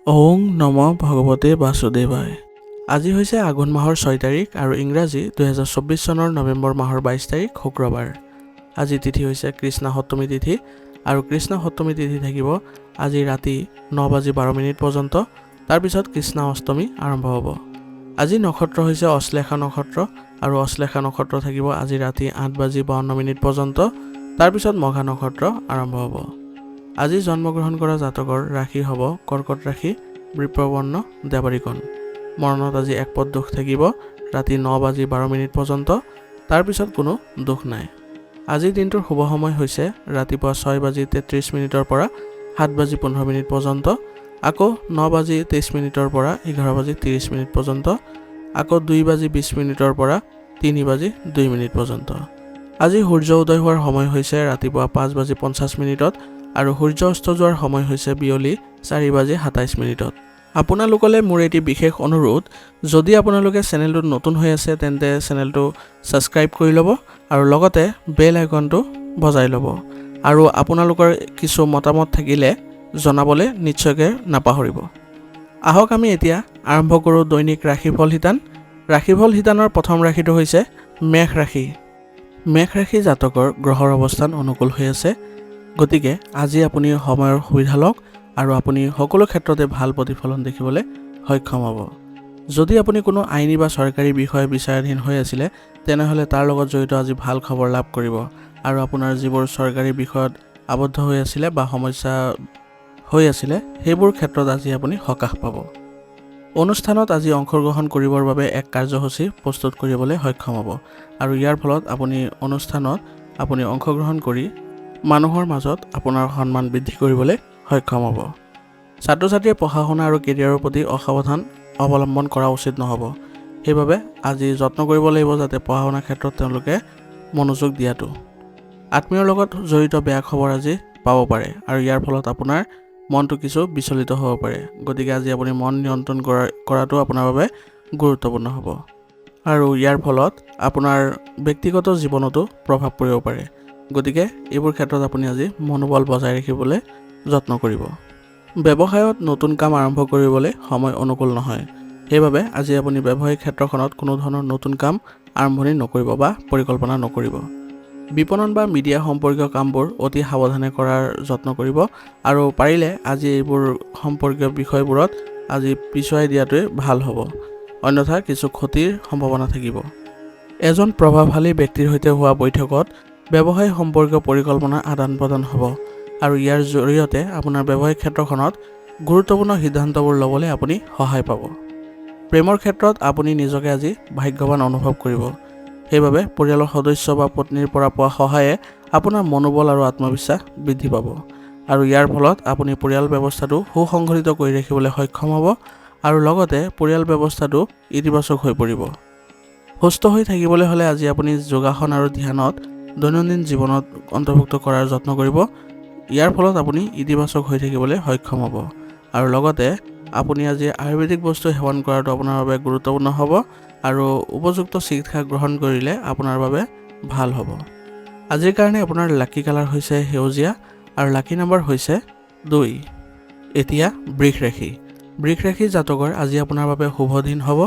ওং নম ভগৱতে বাসুদেৱায়। আজি হৈছে আঘোণ মাহৰ 6 তাৰিখ আৰু ইংৰাজী 2024 চনৰ নৱেম্বৰ মাহৰ 22 তাৰিখ শুক্ৰবাৰ। আজি তিথি হৈছে কৃষ্ণ সপ্তমী তিথি আৰু কৃষ্ণ সপ্তমী তিথি থাকিব আজি ৰাতি 9:12 পৰ্যন্ত। তাৰপিছত কৃষ্ণ অষ্টমী আৰম্ভ হ'ব। আজি নক্ষত্ৰ হৈছে অশ্লেষা নক্ষত্ৰ আৰু অশ্লেষা নক্ষত্ৰ থাকিব আজি ৰাতি 8:52 পৰ্যন্ত। তাৰপিছত মঘা নক্ষত্ৰ আৰম্ভ হ'ব। আজি জন্মগ্ৰহণ কৰা জাতকৰ ৰাশি হ'ব কৰ্কট ৰাশি, বৃষবৰ্ণ, দেৱাৰীকণ। মৰণত আজি একপদ দোষ থাকিব ৰাতি 9:12 পৰ্যন্ত। তাৰপিছত কোনো দোষ নাই। আজিৰ দিনটোৰ শুভ সময় হৈছে ৰাতিপুৱা 6:33 পৰা 7:15 পৰ্যন্ত, আকৌ 9:23 পৰা 11:30 পৰ্যন্ত, আকৌ 2:20 পৰা 3:02 পৰ্যন্ত। আজি সূৰ্য উদয় হোৱাৰ সময় হৈছে ৰাতিপুৱা 5:50 আৰু সূৰ্য অস্ত যোৱাৰ সময় হৈছে বিয়লি 4:27। আপোনালোকলৈ মোৰ এটি বিশেষ অনুৰোধ, যদি আপোনালোকে চেনেলটোত নতুন হৈ আছে তেন্তে চেনেলটো ছাবস্ক্ৰাইব কৰি ল'ব আৰু লগতে বেল আইকনটো বজাই ল'ব। আৰু আপোনালোকৰ কিছু মতামত থাকিলে জনাবলৈ নিশ্চয়কৈ নাপাহৰিব। আহক আমি এতিয়া আৰম্ভ কৰোঁ দৈনিক ৰাশিফল শিতান। ৰাশিফল শিতানৰ প্ৰথম ৰাশিটো হৈছে মেষ ৰাশি। মেষ ৰাশি জাতকৰ গ্ৰহৰ অৱস্থান অনুকূল হৈ আছে, গতিকে আজি আপুনি সময়ৰ সুবিধা লওক আৰু আপুনি সকলো ক্ষেত্ৰতে ভাল প্ৰতিফলন দেখিবলৈ সক্ষম হ'ব। যদি আপুনি কোনো আইনী বা চৰকাৰী বিষয় বিচাৰাধীন হৈ আছিলে তেনেহ'লে তাৰ লগত জড়িত আজি ভাল খবৰ লাভ কৰিব আৰু আপোনাৰ যিবোৰ চৰকাৰী বিষয়ত আবদ্ধ হৈ আছিলে বা সমস্যা হৈ আছিলে সেইবোৰ ক্ষেত্ৰত আজি আপুনি সকাহ পাব। অনুষ্ঠানত আজি অংশগ্ৰহণ কৰিবৰ বাবে এক কাৰ্যসূচী প্ৰস্তুত কৰিবলৈ সক্ষম হ'ব আৰু ইয়াৰ ফলত আপুনি অনুষ্ঠানত অংশগ্ৰহণ কৰি মানুহৰ মাজত আপোনাৰ সন্মান বৃদ্ধি কৰিবলৈ সক্ষম হ'ব। ছাত্ৰ ছাত্ৰীয়ে পঢ়া শুনা আৰু কেৰিয়াৰৰ প্ৰতি অসাৱধান অৱলম্বন কৰা উচিত নহ'ব। সেইবাবে আজি যত্ন কৰিব লাগিব যাতে পঢ়া শুনাৰ ক্ষেত্ৰত তেওঁলোকে মনোযোগ দিয়াটো। আত্মীয়ৰ লগত জড়িত বেয়া খবৰ আজি পাব পাৰে আৰু ইয়াৰ ফলত আপোনাৰ মনটো কিছু বিচলিত হ'ব পাৰে। গতিকে আজি আপুনি মন নিয়ন্ত্ৰণ কৰাটো আপোনাৰ বাবে গুৰুত্বপূৰ্ণ হ'ব আৰু ইয়াৰ ফলত আপোনাৰ ব্যক্তিগত জীৱনতো প্ৰভাৱ পৰিব পাৰে। গতিকে এইবোৰ ক্ষেত্ৰত আপুনি আজি মনোবল বজাই ৰাখিবলৈ যত্ন কৰিব। ব্যৱসায়ত নতুন কাম আৰম্ভ কৰিবলৈ সময় অনুকূল নহয়। সেইবাবে আজি আপুনি ব্যৱসায়িক ক্ষেত্ৰখনত কোনো ধৰণৰ নতুন কাম আৰম্ভণি নকৰিব বা পৰিকল্পনা নকৰিব। বিপণন বা মিডিয়া সম্পৰ্কীয় কামবোৰ অতি সাৱধানে কৰাৰ যত্ন কৰিব আৰু পাৰিলে আজি এইবোৰ সম্পৰ্কীয় বিষয়বোৰত আজি পিছুৱাই দিয়াটোৱে ভাল হ'ব, অন্যথা কিছু ক্ষতিৰ সম্ভাৱনা থাকিব। এজন প্ৰভাৱশালী ব্যক্তিৰ সৈতে হোৱা বৈঠকত ব্যৱসায় সম্পৰ্কীয় পৰিকল্পনাৰ আদান প্ৰদান হ'ব আৰু ইয়াৰ জৰিয়তে আপোনাৰ ব্যৱসায়িক ক্ষেত্ৰখনত গুৰুত্বপূৰ্ণ সিদ্ধান্তবোৰ ল'বলৈ আপুনি সহায় পাব। প্ৰেমৰ ক্ষেত্ৰত আপুনি নিজকে আজি ভাগ্যৱান অনুভৱ কৰিব। সেইবাবে পৰিয়ালৰ সদস্য বা পত্নীৰ পৰা পোৱা সহায়ে আপোনাৰ মনোবল আৰু আত্মবিশ্বাস বৃদ্ধি পাব আৰু ইয়াৰ ফলত আপুনি পৰিয়াল ব্যৱস্থাটো সুসংগঠিত কৰি ৰাখিবলৈ সক্ষম হ'ব আৰু লগতে পৰিয়াল ব্যৱস্থাটো ইতিবাচক হৈ পৰিব। সুস্থ হৈ থাকিবলৈ হ'লে আজি আপুনি যোগাসন আৰু ধ্যানত দৈনন্দিন জীৱনত অন্তৰ্ভুক্ত কৰাৰ যত্ন কৰিব। ইয়াৰ ফলত আপুনি ইতিবাচক হৈ থাকিবলৈ সক্ষম হ'ব আৰু লগতে আপুনি আজি আয়ুৰ্বেদিক বস্তু সেৱন কৰাটো আপোনাৰ বাবে গুৰুত্বপূৰ্ণ হ'ব আৰু উপযুক্ত চিকিৎসা গ্ৰহণ কৰিলে আপোনাৰ বাবে ভাল হ'ব। আজিৰ কাৰণে আপোনাৰ লাকি কালাৰ হৈছে সেউজীয়া আৰু লাকি নম্বৰ হৈছে 2। এতিয়া বৃষ ৰাশি। বৃষ ৰাশি জাতকৰ আজি আপোনাৰ বাবে শুভ দিন হ'ব।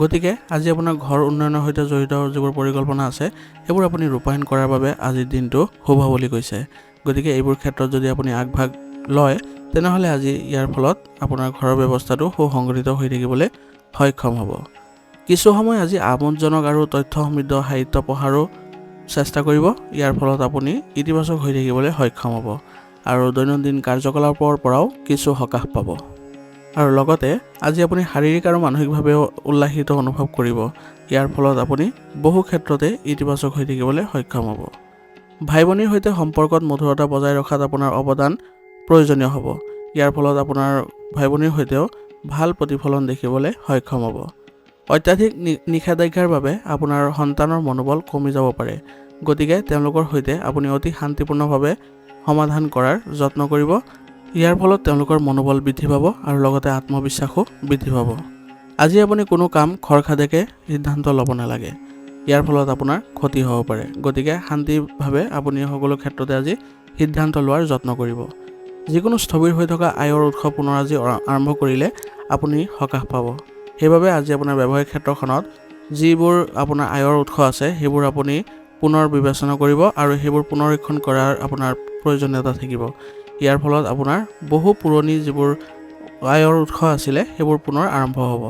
গতিকে আজি আপোনাৰ ঘৰ উন্নয়নৰ সৈতে জড়িত যিবোৰ পৰিকল্পনা আছে সেইবোৰ আপুনি ৰূপায়ণ কৰাৰ বাবে আজিৰ দিনটো শুভ বুলি কৈছে। গতিকে এইবোৰ ক্ষেত্ৰত যদি আপুনি আগভাগ লয় তেনেহ'লে আজি ইয়াৰ ফলত আপোনাৰ ঘৰৰ ব্যৱস্থাটো সুসংগঠিত হৈ থাকিবলৈ সক্ষম হ'ব। কিছু সময় আজি আমোদজনক আৰু তথ্য সমৃদ্ধ সাহিত্য পঢ়াৰো চেষ্টা কৰিব। ইয়াৰ ফলত আপুনি ইতিবাচক হৈ থাকিবলৈ সক্ষম হ'ব আৰু দৈনন্দিন কাৰ্যকলাপৰ পৰাও কিছু সকাহ পাব আৰু লগতে আজি আপুনি শাৰীৰিক আৰু মানসিকভাৱেও উল্লাসিত অনুভৱ কৰিব। ইয়াৰ ফলত আপুনি বহু ক্ষেত্ৰতে ইতিবাচক হৈ থাকিবলৈ সক্ষম হ'ব। ভাই ভনীৰ সৈতে সম্পৰ্কত মধুৰতা বজাই ৰখাত আপোনাৰ অৱদান প্ৰয়োজনীয় হ'ব। ইয়াৰ ফলত আপোনাৰ ভাই ভনীৰ সৈতেও ভাল প্ৰতিফলন দেখিবলৈ সক্ষম হ'ব। অত্যাধিক নিষেধাজ্ঞাৰ বাবে আপোনাৰ সন্তানৰ মনোবল কমি যাব পাৰে। গতিকে তেওঁলোকৰ সৈতে আপুনি অতি শান্তিপূৰ্ণভাৱে সমাধান কৰাৰ যত্ন কৰিব। ইয়াৰ ফলত তেওঁলোকৰ মনোবল বৃদ্ধি পাব আৰু লগতে আত্মবিশ্বাসো বৃদ্ধি পাব। আজি আপুনি কোনো কাম খৰখাদেকে সিদ্ধান্ত ল'ব নালাগে। ইয়াৰ ফলত আপোনাৰ ক্ষতি হ'ব পাৰে। গতিকে শান্তিভাৱে আপুনি সকলো ক্ষেত্ৰতে আজি সিদ্ধান্ত লোৱাৰ যত্ন কৰিব। যিকোনো স্থবিৰ হৈ থকা আয়ৰ উৎস পুনৰ আজি আৰম্ভ কৰিলে আপুনি সকাহ পাব। সেইবাবে আজি আপোনাৰ ব্যৱসায়িক ক্ষেত্ৰখনত যিবোৰ আপোনাৰ আয়ৰ উৎস আছে সেইবোৰ আপুনি পুনৰ বিবেচনা কৰিব আৰু সেইবোৰ পুনৰীক্ষণ কৰাৰ আপোনাৰ প্ৰয়োজনীয়তা থাকিব। ইয়াৰ ফলত আপোনাৰ বহু পুৰণি যিবোৰ আয়ৰ উৎস আছিলে সেইবোৰ পুনৰ আৰম্ভ হ'ব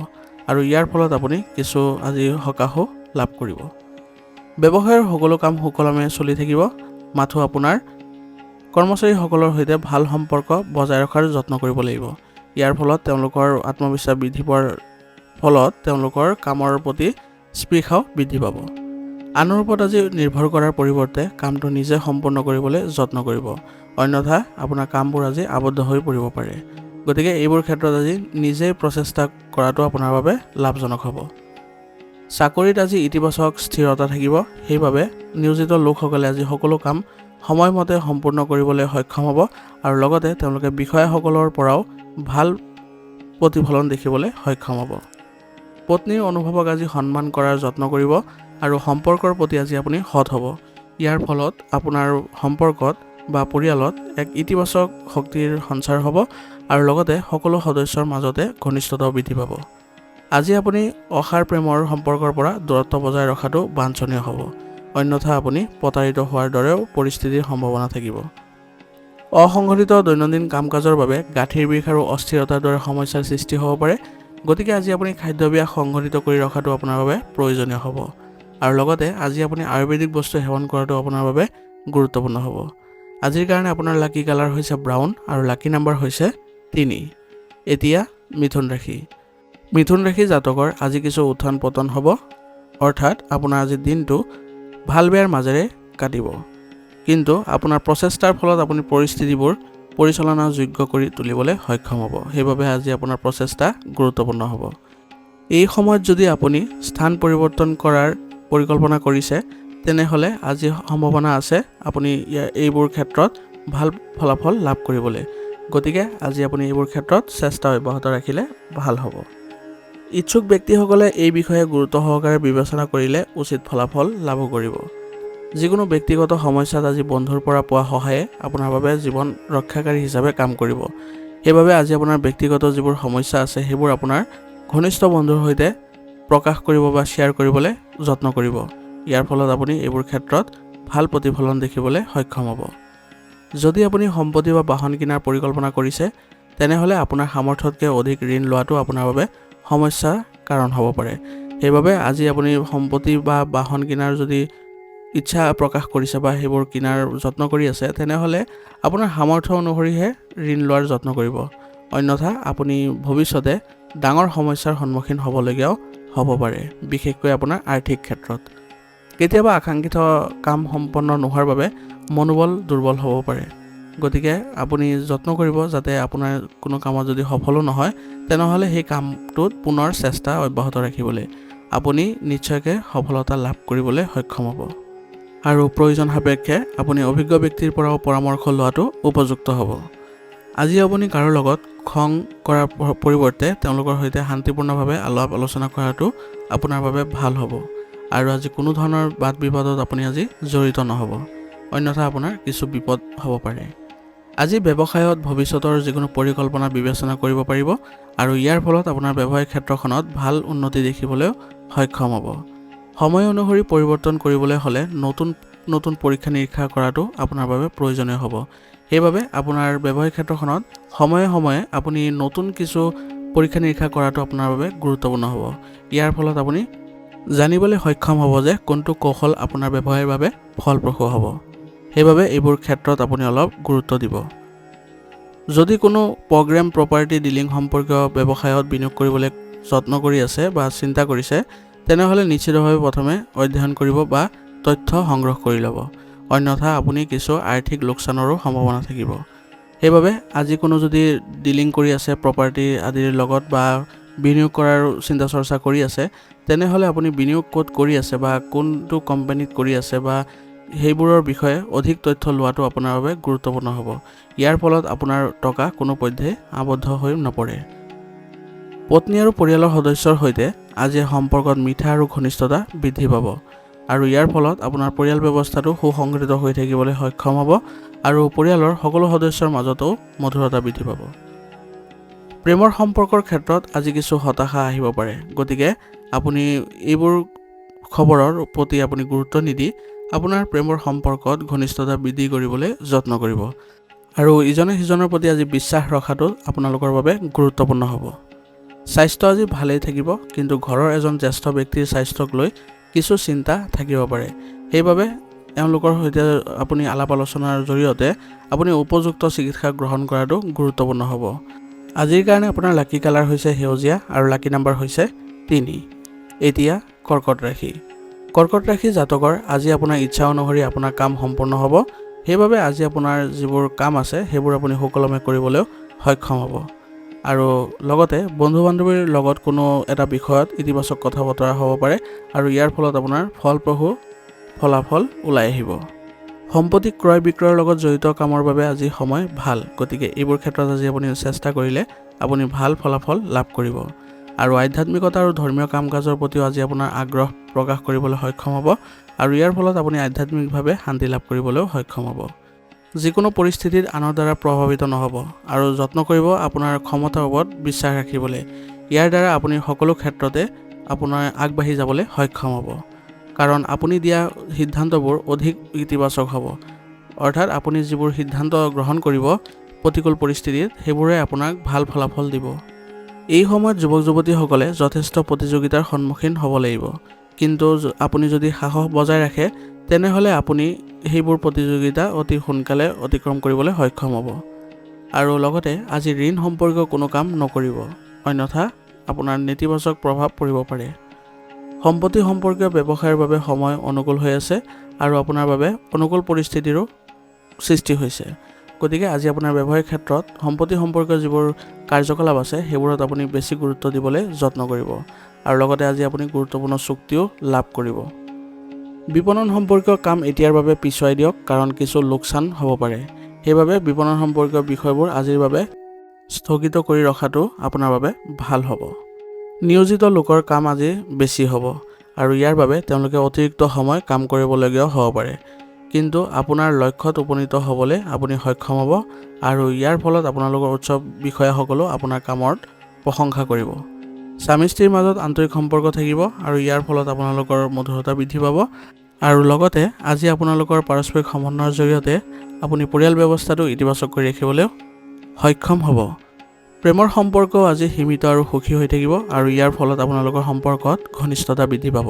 আৰু ইয়াৰ ফলত আপুনি কিছু আজি সকাহো লাভ কৰিব। ব্যৱসায়ৰ সকলো কাম সুকলমে চলি থাকিব, মাথো আপোনাৰ কৰ্মচাৰীসকলৰ সৈতে ভাল সম্পৰ্ক বজাই ৰখাৰ যত্ন কৰিব লাগিব। ইয়াৰ ফলত তেওঁলোকৰ আত্মবিশ্বাস বৃদ্ধি পোৱাৰ ফলত তেওঁলোকৰ কামৰ প্ৰতি স্পৃহাও বৃদ্ধি পাব। আনৰ ওপৰত আজি নিৰ্ভৰ কৰাৰ পৰিৱৰ্তে কামটো নিজে সম্পূৰ্ণ কৰিবলৈ যত্ন কৰিব, অন্যথা আপোনাৰ কামবোৰ আজি আবদ্ধ হৈ পৰিব পাৰে। গতিকে এইবোৰ ক্ষেত্ৰত আজি নিজেই প্ৰচেষ্টা কৰাটো আপোনাৰ বাবে লাভজনক হ'ব। চাকৰিত আজি ইতিবাচক স্থিৰতা থাকিব, সেইবাবে নিয়োজিত লোকসকলে আজি সকলো কাম সময়মতে সম্পূৰ্ণ কৰিবলৈ সক্ষম হ'ব আৰু লগতে তেওঁলোকে বিষয়াসকলৰ পৰাও ভাল প্ৰতিফলন দেখিবলৈ সক্ষম হ'ব। পত্নীৰ অনুভৱক আজি সন্মান কৰাৰ যত্ন কৰিব আৰু সম্পৰ্কৰ প্ৰতি আজি আপুনি সৎ হ'ব। ইয়াৰ ফলত আপোনাৰ সম্পৰ্কত বা পৰিয়ালত এক ইতিবাচক শক্তিৰ সঞ্চাৰ হ'ব আৰু লগতে সকলো সদস্যৰ মাজতে ঘনিষ্ঠতাও বৃদ্ধি পাব। আজি আপুনি অসাৰ প্ৰেমৰ সম্পৰ্কৰ পৰা দূৰত্ব বজাই ৰখাটো বাঞ্ছনীয় হ'ব, অন্যথা আপুনি প্ৰতাৰিত হোৱাৰ দৰেও পৰিস্থিতিৰ সম্ভাৱনা থাকিব। অসংগঠিত দৈনন্দিন কাম কাজৰ বাবে গাঁঠিৰ বিষ আৰু অস্থিৰতাৰ দৰে সমস্যাৰ সৃষ্টি হ'ব পাৰে। গতিকে আজি আপুনি খাদ্যাভ্যাস সংগঠিত কৰি ৰখাটো আপোনাৰ বাবে প্ৰয়োজনীয় হ'ব আৰু লগতে আজি আপুনি আয়ুৰ্বেদিক বস্তু সেৱন কৰাটো আপোনাৰ বাবে গুৰুত্বপূৰ্ণ হ'ব। আজিৰ কাৰণে আপোনাৰ লাকি কালাৰ হৈছে ব্ৰাউন আৰু লাকি নাম্বাৰ হৈছে 3। এতিয়া মিথুন ৰাশি। মিথুন ৰাশি জাতকৰ আজি কিছু উত্থান পতন হ'ব, অৰ্থাৎ আপোনাৰ আজি দিনটো ভাল বেয়াৰ মাজেৰে কাটিব, কিন্তু আপোনাৰ প্ৰচেষ্টাৰ ফলত আপুনি পৰিস্থিতিবোৰ পৰিচালনাযোগ্য কৰি তুলিবলৈ সক্ষম হ'ব। সেইবাবে আজি আপোনাৰ প্ৰচেষ্টা গুৰুত্বপূৰ্ণ হ'ব। এই সময়ত যদি আপুনি স্থান পৰিৱৰ্তন কৰাৰ পৰিকল্পনা কৰিছে, তেনেহ'লে আজি সম্ভাৱনা আছে আপুনি এইবোৰ ক্ষেত্ৰত ভাল ফলাফল লাভ কৰিবলৈ। গতিকে আজি আপুনি এইবোৰ ক্ষেত্ৰত চেষ্টা অব্যাহত ৰাখিলে ভাল হ'ব। ইচ্ছুক ব্যক্তিসকলে এই বিষয়ে গুৰুত্ব সহকাৰে বিবেচনা কৰিলে উচিত ফলাফল লাভ কৰিব। যিকোনো ব্যক্তিগত সমস্যাত আজি বন্ধুৰ পৰা পোৱা সহায়ে আপোনাৰ বাবে জীৱন ৰক্ষাকাৰী হিচাপে কাম কৰিব। সেইবাবে আজি আপোনাৰ ব্যক্তিগত যিবোৰ সমস্যা আছে সেইবোৰ আপোনাৰ ঘনিষ্ঠ বন্ধুৰ সৈতে প্ৰকাশ কৰিব বা শ্বেয়াৰ কৰিবলৈ যত্ন কৰিব। ইয়াৰ ফলত আপুনি এইবোৰ ক্ষেত্ৰত ভাল প্ৰতিফলন দেখিবলৈ সক্ষম হ'ব। যদি আপুনি সম্পত্তি বা বাহন কিনাৰ পৰিকল্পনা কৰিছে, তেনেহ'লে আপোনাৰ সামৰ্থ্যতকৈ অধিক ঋণ লোৱাটো আপোনাৰ বাবে সমস্যাৰ কাৰণ হ'ব পাৰে। সেইবাবে আজি আপুনি সম্পত্তি বা বাহন কিনাৰ যদি ইচ্ছা প্ৰকাশ কৰিছে বা সেইবোৰ কিনাৰ যত্ন কৰি আছে, তেনেহ'লে আপোনাৰ সামৰ্থ্য অনুসৰিহে ঋণ লোৱাৰ যত্ন কৰিব, অন্যথা আপুনি ভৱিষ্যতে ডাঙৰ সমস্যাৰ সন্মুখীন হ'বলগীয়াও হ'ব পাৰে, বিশেষকৈ আপোনাৰ আৰ্থিক ক্ষেত্ৰত। কেতিয়াবা আকাংক্ষিত কাম সম্পন্ন নোহোৱাৰ বাবে মনোবল দুৰ্বল হ'ব পাৰে। গতিকে আপুনি যত্ন কৰিব যাতে আপোনাৰ কোনো কামত যদি সফলো নহয়, তেনেহ'লে সেই কামটোত পুনৰ চেষ্টা অব্যাহত ৰাখিবলৈ আপুনি নিশ্চয়কৈ সফলতা লাভ কৰিবলৈ সক্ষম হ'ব। আৰু প্ৰয়োজন সাপেক্ষে আপুনি অভিজ্ঞ ব্যক্তিৰ পৰাও পৰামৰ্শ লোৱাটো উপযুক্ত হ'ব। আজি আপুনি কাৰো লগত খং কৰাৰ পৰিৱৰ্তে তেওঁলোকৰ সৈতে শান্তিপূৰ্ণভাৱে আলাপ আলোচনা কৰাটো আপোনাৰ বাবে ভাল হ'ব আৰু আজি কোনো ধৰণৰ বাদ বিবাদত আপুনি আজি জড়িত নহ'ব, অন্যথা আপোনাৰ কিছু বিপদ হ'ব পাৰে। আজি ব্যৱসায়ত ভৱিষ্যতৰ যিকোনো পৰিকল্পনা বিবেচনা কৰিব পাৰিব আৰু ইয়াৰ ফলত আপোনাৰ ব্যৱসায়িক ক্ষেত্ৰখনত ভাল উন্নতি দেখিবলৈও সক্ষম হ'ব। সময় অনুসৰি পৰিৱৰ্তন কৰিবলৈ হ'লে নতুন পৰীক্ষা নিৰীক্ষা কৰাটো আপোনাৰ বাবে প্ৰয়োজনীয় হ'ব। সেইবাবে আপোনাৰ ব্যৱসায়িক ক্ষেত্ৰখনত সময়ে সময়ে আপুনি নতুন কিছু পৰীক্ষা নিৰীক্ষা কৰাটো আপোনাৰ বাবে গুৰুত্বপূৰ্ণ হ'ব। ইয়াৰ ফলত আপুনি জানিবলৈ সক্ষম হ'ব যে কোনটো কৌশল আপোনাৰ ব্যৱসায়ৰ বাবে ফলপ্ৰসূ হ'ব। সেইবাবে এইবোৰ ক্ষেত্ৰত আপুনি অলপ গুৰুত্ব দিব। যদি কোনো প্ৰগ্ৰেম প্ৰপাৰ্টি ডিলিং সম্পৰ্কীয় ব্যৱসায়ত বিনিয়োগ কৰিবলৈ যত্ন কৰি আছে বা চিন্তা কৰিছে, তেনেহ'লে নিশ্চিতভাৱে প্ৰথমে অধ্যয়ন কৰিব বা তথ্য সংগ্ৰহ কৰি ল'ব, অন্যথা আপুনি কিছু আৰ্থিক লোকচানৰো সম্ভাৱনা থাকিব। সেইবাবে আজি কোনো যদি ডিলিং কৰি আছে প্ৰপাৰ্টি আদিৰ লগত বা বিনিয়োগ কৰাৰ চিন্তা চৰ্চা কৰি আছে, তেনেহ'লে আপুনি বিনিয়োগ ক'ত কৰি আছে বা কোনটো কোম্পানীত কৰি আছে বা সেইবোৰৰ বিষয়ে অধিক তথ্য লোৱাটো আপোনাৰ বাবে গুৰুত্বপূৰ্ণ হ'ব। ইয়াৰ ফলত আপোনাৰ টকা কোনোপধ্যে আবদ্ধ হৈ নপৰে। পত্নী আৰু পৰিয়ালৰ সদস্যৰ সৈতে আজি সম্পৰ্কত মিঠা আৰু ঘনিষ্ঠতা বৃদ্ধি পাব আৰু ইয়াৰ ফলত আপোনাৰ পৰিয়াল ব্যৱস্থাটো সুসংগঠিত হৈ থাকিবলৈ সক্ষম হ'ব আৰু পৰিয়ালৰ সকলো সদস্যৰ মাজতো মধুৰতা বৃদ্ধি পাব। প্ৰেমৰ সম্পৰ্কৰ ক্ষেত্ৰত আজি কিছু হতাশা আহিব পাৰে, গতিকে আপুনি এইবোৰ খবৰৰ প্ৰতি আপুনি গুৰুত্ব নিদি আপোনাৰ প্ৰেমৰ সম্পৰ্কত ঘনিষ্ঠতা বৃদ্ধি কৰিবলৈ যত্ন কৰিব আৰু ইজনে সিজনৰ প্ৰতি আজি বিশ্বাস ৰখাটো আপোনালোকৰ বাবে গুৰুত্বপূৰ্ণ হ'ব। স্বাস্থ্য আজি ভালেই থাকিব, কিন্তু ঘৰৰ এজন জ্যেষ্ঠ ব্যক্তিৰ স্বাস্থ্যক লৈ কিছু চিন্তা থাকিব পাৰে। সেইবাবে এওঁলোকৰ সৈতে আপুনি আলাপ আলোচনাৰ জৰিয়তে আপুনি উপযুক্ত চিকিৎসা গ্ৰহণ কৰাটো গুৰুত্বপূৰ্ণ হ'ব। আজিৰ কাৰণে আপোনাৰ লাকি কালাৰ হৈছে সেউজীয়া আৰু লাকি নাম্বাৰ হৈছে 3। এতিয়া কৰ্কট ৰাশি। কৰ্কট ৰাশি জাতকৰ আজি আপোনাৰ ইচ্ছা অনুসৰি আপোনাৰ কাম সম্পূৰ্ণ হ'ব। সেইবাবে আজি আপোনাৰ যিবোৰ কাম আছে সেইবোৰ আপুনি সুকলমে কৰিবলৈ সক্ষম হ'ব আৰু লগতে বন্ধু বান্ধৱীৰ লগত কোনো এটা বিষয়ত ইতিবাচক কথা বতৰা হ'ব পাৰে আৰু ইয়াৰ ফলত আপোনাৰ ফলপ্ৰসূ ফলাফল ওলাই আহিব। সম্পত্তি ক্ৰয় বিক্ৰয়ৰ লগত জড়িত কামৰ বাবে আজি সময় ভাল, গতিকে এইবোৰ ক্ষেত্ৰত আজি আপুনি চেষ্টা কৰিলে আপুনি ভাল ফলাফল লাভ কৰিব আৰু আধ্যাত্মিকতা আৰু ধৰ্মীয় কাম কাজৰ প্ৰতিও আজি আপোনাৰ আগ্ৰহ প্ৰকাশ কৰিবলৈ সক্ষম হ'ব আৰু ইয়াৰ ফলত আপুনি আধ্যাত্মিকভাৱে শান্তি লাভ কৰিবলৈও সক্ষম হ'ব। যিকোনো পৰিস্থিতিত আনৰ দ্বাৰা প্ৰভাৱিত নহ'ব আৰু যত্ন কৰিব আপোনাৰ ক্ষমতাৰ ওপৰত বিশ্বাস ৰাখিবলৈ। ইয়াৰ দ্বাৰা আপুনি সকলো ক্ষেত্ৰতে আপোনাৰ আগবাঢ়ি যাবলৈ সক্ষম হ'ব, কাৰণ আপুনি দিয়া সিদ্ধান্তবোৰ অধিক ইতিবাচক হ'ব। অৰ্থাৎ আপুনি যিবোৰ সিদ্ধান্ত গ্ৰহণ কৰিব প্ৰতিকূল পৰিস্থিতিত, সেইবোৰে আপোনাক ভাল ফলাফল দিব। এই সময়ত যুৱক যুৱতীসকলে যথেষ্ট প্ৰতিযোগিতাৰ সন্মুখীন হ'ব লাগিব, কিন্তু আপুনি যদি সাহস বজাই ৰাখে তেনেহ'লে আপুনি সেইবোৰ প্ৰতিযোগিতা অতি সোনকালে অতিক্ৰম কৰিবলৈ সক্ষম হ'ব। আৰু লগতে আজি ঋণ সম্পৰ্কীয় কোনো কাম নকৰিব, অন্যথা আপোনাৰ নেতিবাচক প্ৰভাৱ পৰিব পাৰে। সম্পত্তি সম্পৰ্কীয় ব্যৱসায়ৰ বাবে সময় অনুকূল হৈ আছে আৰু আপোনাৰ বাবে অনুকূল পৰিস্থিতিৰো সৃষ্টি হৈছে, গতিকে আজি আপোনাৰ ব্যৱসায়িক ক্ষেত্ৰত সম্পত্তি সম্পৰ্কীয় যিবোৰ কাৰ্যকলাপ আছে সেইবোৰত আপুনি বেছি গুৰুত্ব দিবলৈ যত্ন কৰিব আৰু লগতে আজি আপুনি গুৰুত্বপূৰ্ণ চুক্তিও লাভ কৰিব। বিপণন সম্পৰ্কীয় কাম এতিয়াৰ বাবে পিছুৱাই দিয়ক, কাৰণ কিছু লোকচান হ'ব পাৰে। সেইবাবে বিপণন সম্পৰ্কীয় বিষয়বোৰ আজিৰ বাবে স্থগিত কৰি ৰখাটো আপোনাৰ বাবে ভাল হ'ব। নিয়োজিত লোকৰ কাম আজি বেছি হ'ব আৰু ইয়াৰ বাবে তেওঁলোকে অতিৰিক্ত সময় কাম কৰিবলগীয়াও হ'ব পাৰে, কিন্তু আপোনাৰ লক্ষ্যত উপনীত হ'বলৈ আপুনি সক্ষম হ'ব আৰু ইয়াৰ ফলত আপোনালোকৰ উচ্চ বিষয়াসকলেও আপোনাৰ কামৰ প্ৰশংসা কৰিব। স্বামী স্ত্ৰীৰ মাজত আন্তৰিক সম্পৰ্ক থাকিব আৰু ইয়াৰ ফলত আপোনালোকৰ মধুৰতা বৃদ্ধি পাব আৰু লগতে আজি আপোনালোকৰ পাৰস্পৰিক সমন্বয়ৰ জৰিয়তে আপুনি পৰিয়াল ব্যৱস্থাটো ইতিবাচক কৰি ৰাখিবলৈও সক্ষম হ'ব। প্ৰেমৰ সম্পৰ্কও আজি সীমিত আৰু সুখী হৈ থাকিব আৰু ইয়াৰ ফলত আপোনালোকৰ সম্পৰ্কত ঘনিষ্ঠতা বৃদ্ধি পাব।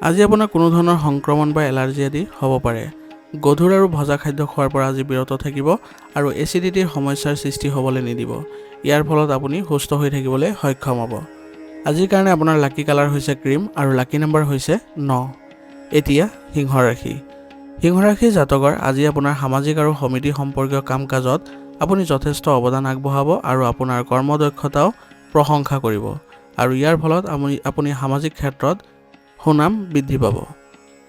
আজি আপোনাৰ কোনো ধৰণৰ সংক্ৰমণ বা এলাৰ্জি আদি হ'ব পাৰে। গধুৰ আৰু ভজা খাদ্য খোৱাৰ পৰা আজি বিৰত থাকিব আৰু এচিডিটিৰ সমস্যাৰ সৃষ্টি হ'বলৈ নিদিব। ইয়াৰ ফলত আপুনি সুস্থ হৈ থাকিবলৈ সক্ষম হ'ব। আজিৰ কাৰণে আপোনাৰ লাকি কালাৰ হৈছে ক্ৰীম আৰু লাকি নাম্বাৰ হৈছে 9। এতিয়া সিংহ ৰাশি। সিংহ ৰাশি জাতকৰ আজি আপোনাৰ সামাজিক আৰু সমিতি সম্পৰ্কীয় কাম কাজত আপুনি যথেষ্ট অৱদান আগবঢ়াব আৰু আপোনাৰ কৰ্মদক্ষতাও প্ৰশংসা কৰিব আৰু ইয়াৰ ফলত আপুনি সামাজিক ক্ষেত্ৰত সুনাম বৃদ্ধি পাব।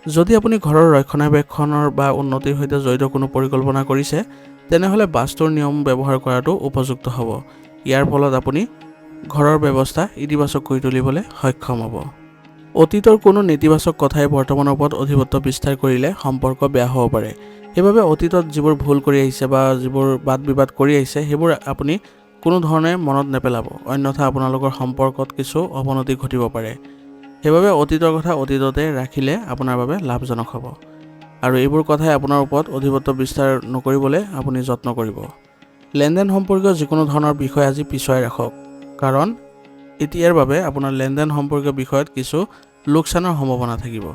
যদি আপুনি ঘৰৰ ৰক্ষণাবেক্ষণৰ বা উন্নতিৰ সৈতে জড়িত কোনো পৰিকল্পনা কৰিছে তেনেহ'লে বাস্তুৰ নিয়ম ব্যৱহাৰ কৰাটো উপযুক্ত হ'ব। ইয়াৰ ফলত আপুনি ঘৰৰ ব্যৱস্থা ইতিবাচক কৰি তুলিবলৈ সক্ষম হ'ব। অতীতৰ কোনো নেতিবাচক কথাই বৰ্তমানৰ ওপৰত অধিপত্য বিস্তাৰ কৰিলে সম্পৰ্ক বেয়া হ'ব পাৰে। সেইবাবে অতীতত যিবোৰ ভুল কৰি আহিছে বা যিবোৰ বাদ বিবাদ কৰি আহিছে সেইবোৰ আপুনি কোনো ধৰণে মনত নেপেলাব, অন্যথা আপোনালোকৰ সম্পৰ্কত কিছু অৱনতি ঘটিব পাৰে। সেইবাবে অতীতৰ কথা অতীততে ৰাখিলে আপোনাৰ বাবে লাভজনক হ'ব আৰু এইবোৰ কথাই আপোনাৰ ওপৰত অধিপত্য বিস্তাৰ নকৰিবলৈ আপুনি যত্ন কৰিব। লেনদেন সম্পৰ্কীয় যিকোনো ধৰণৰ বিষয় আজি পিছুৱাই ৰাখক, কাৰণ এতিয়াৰ বাবে আপোনাৰ লেনদেন সম্পৰ্কীয় বিষয়ত কিছু লোকচানৰ সম্ভাৱনা থাকিব।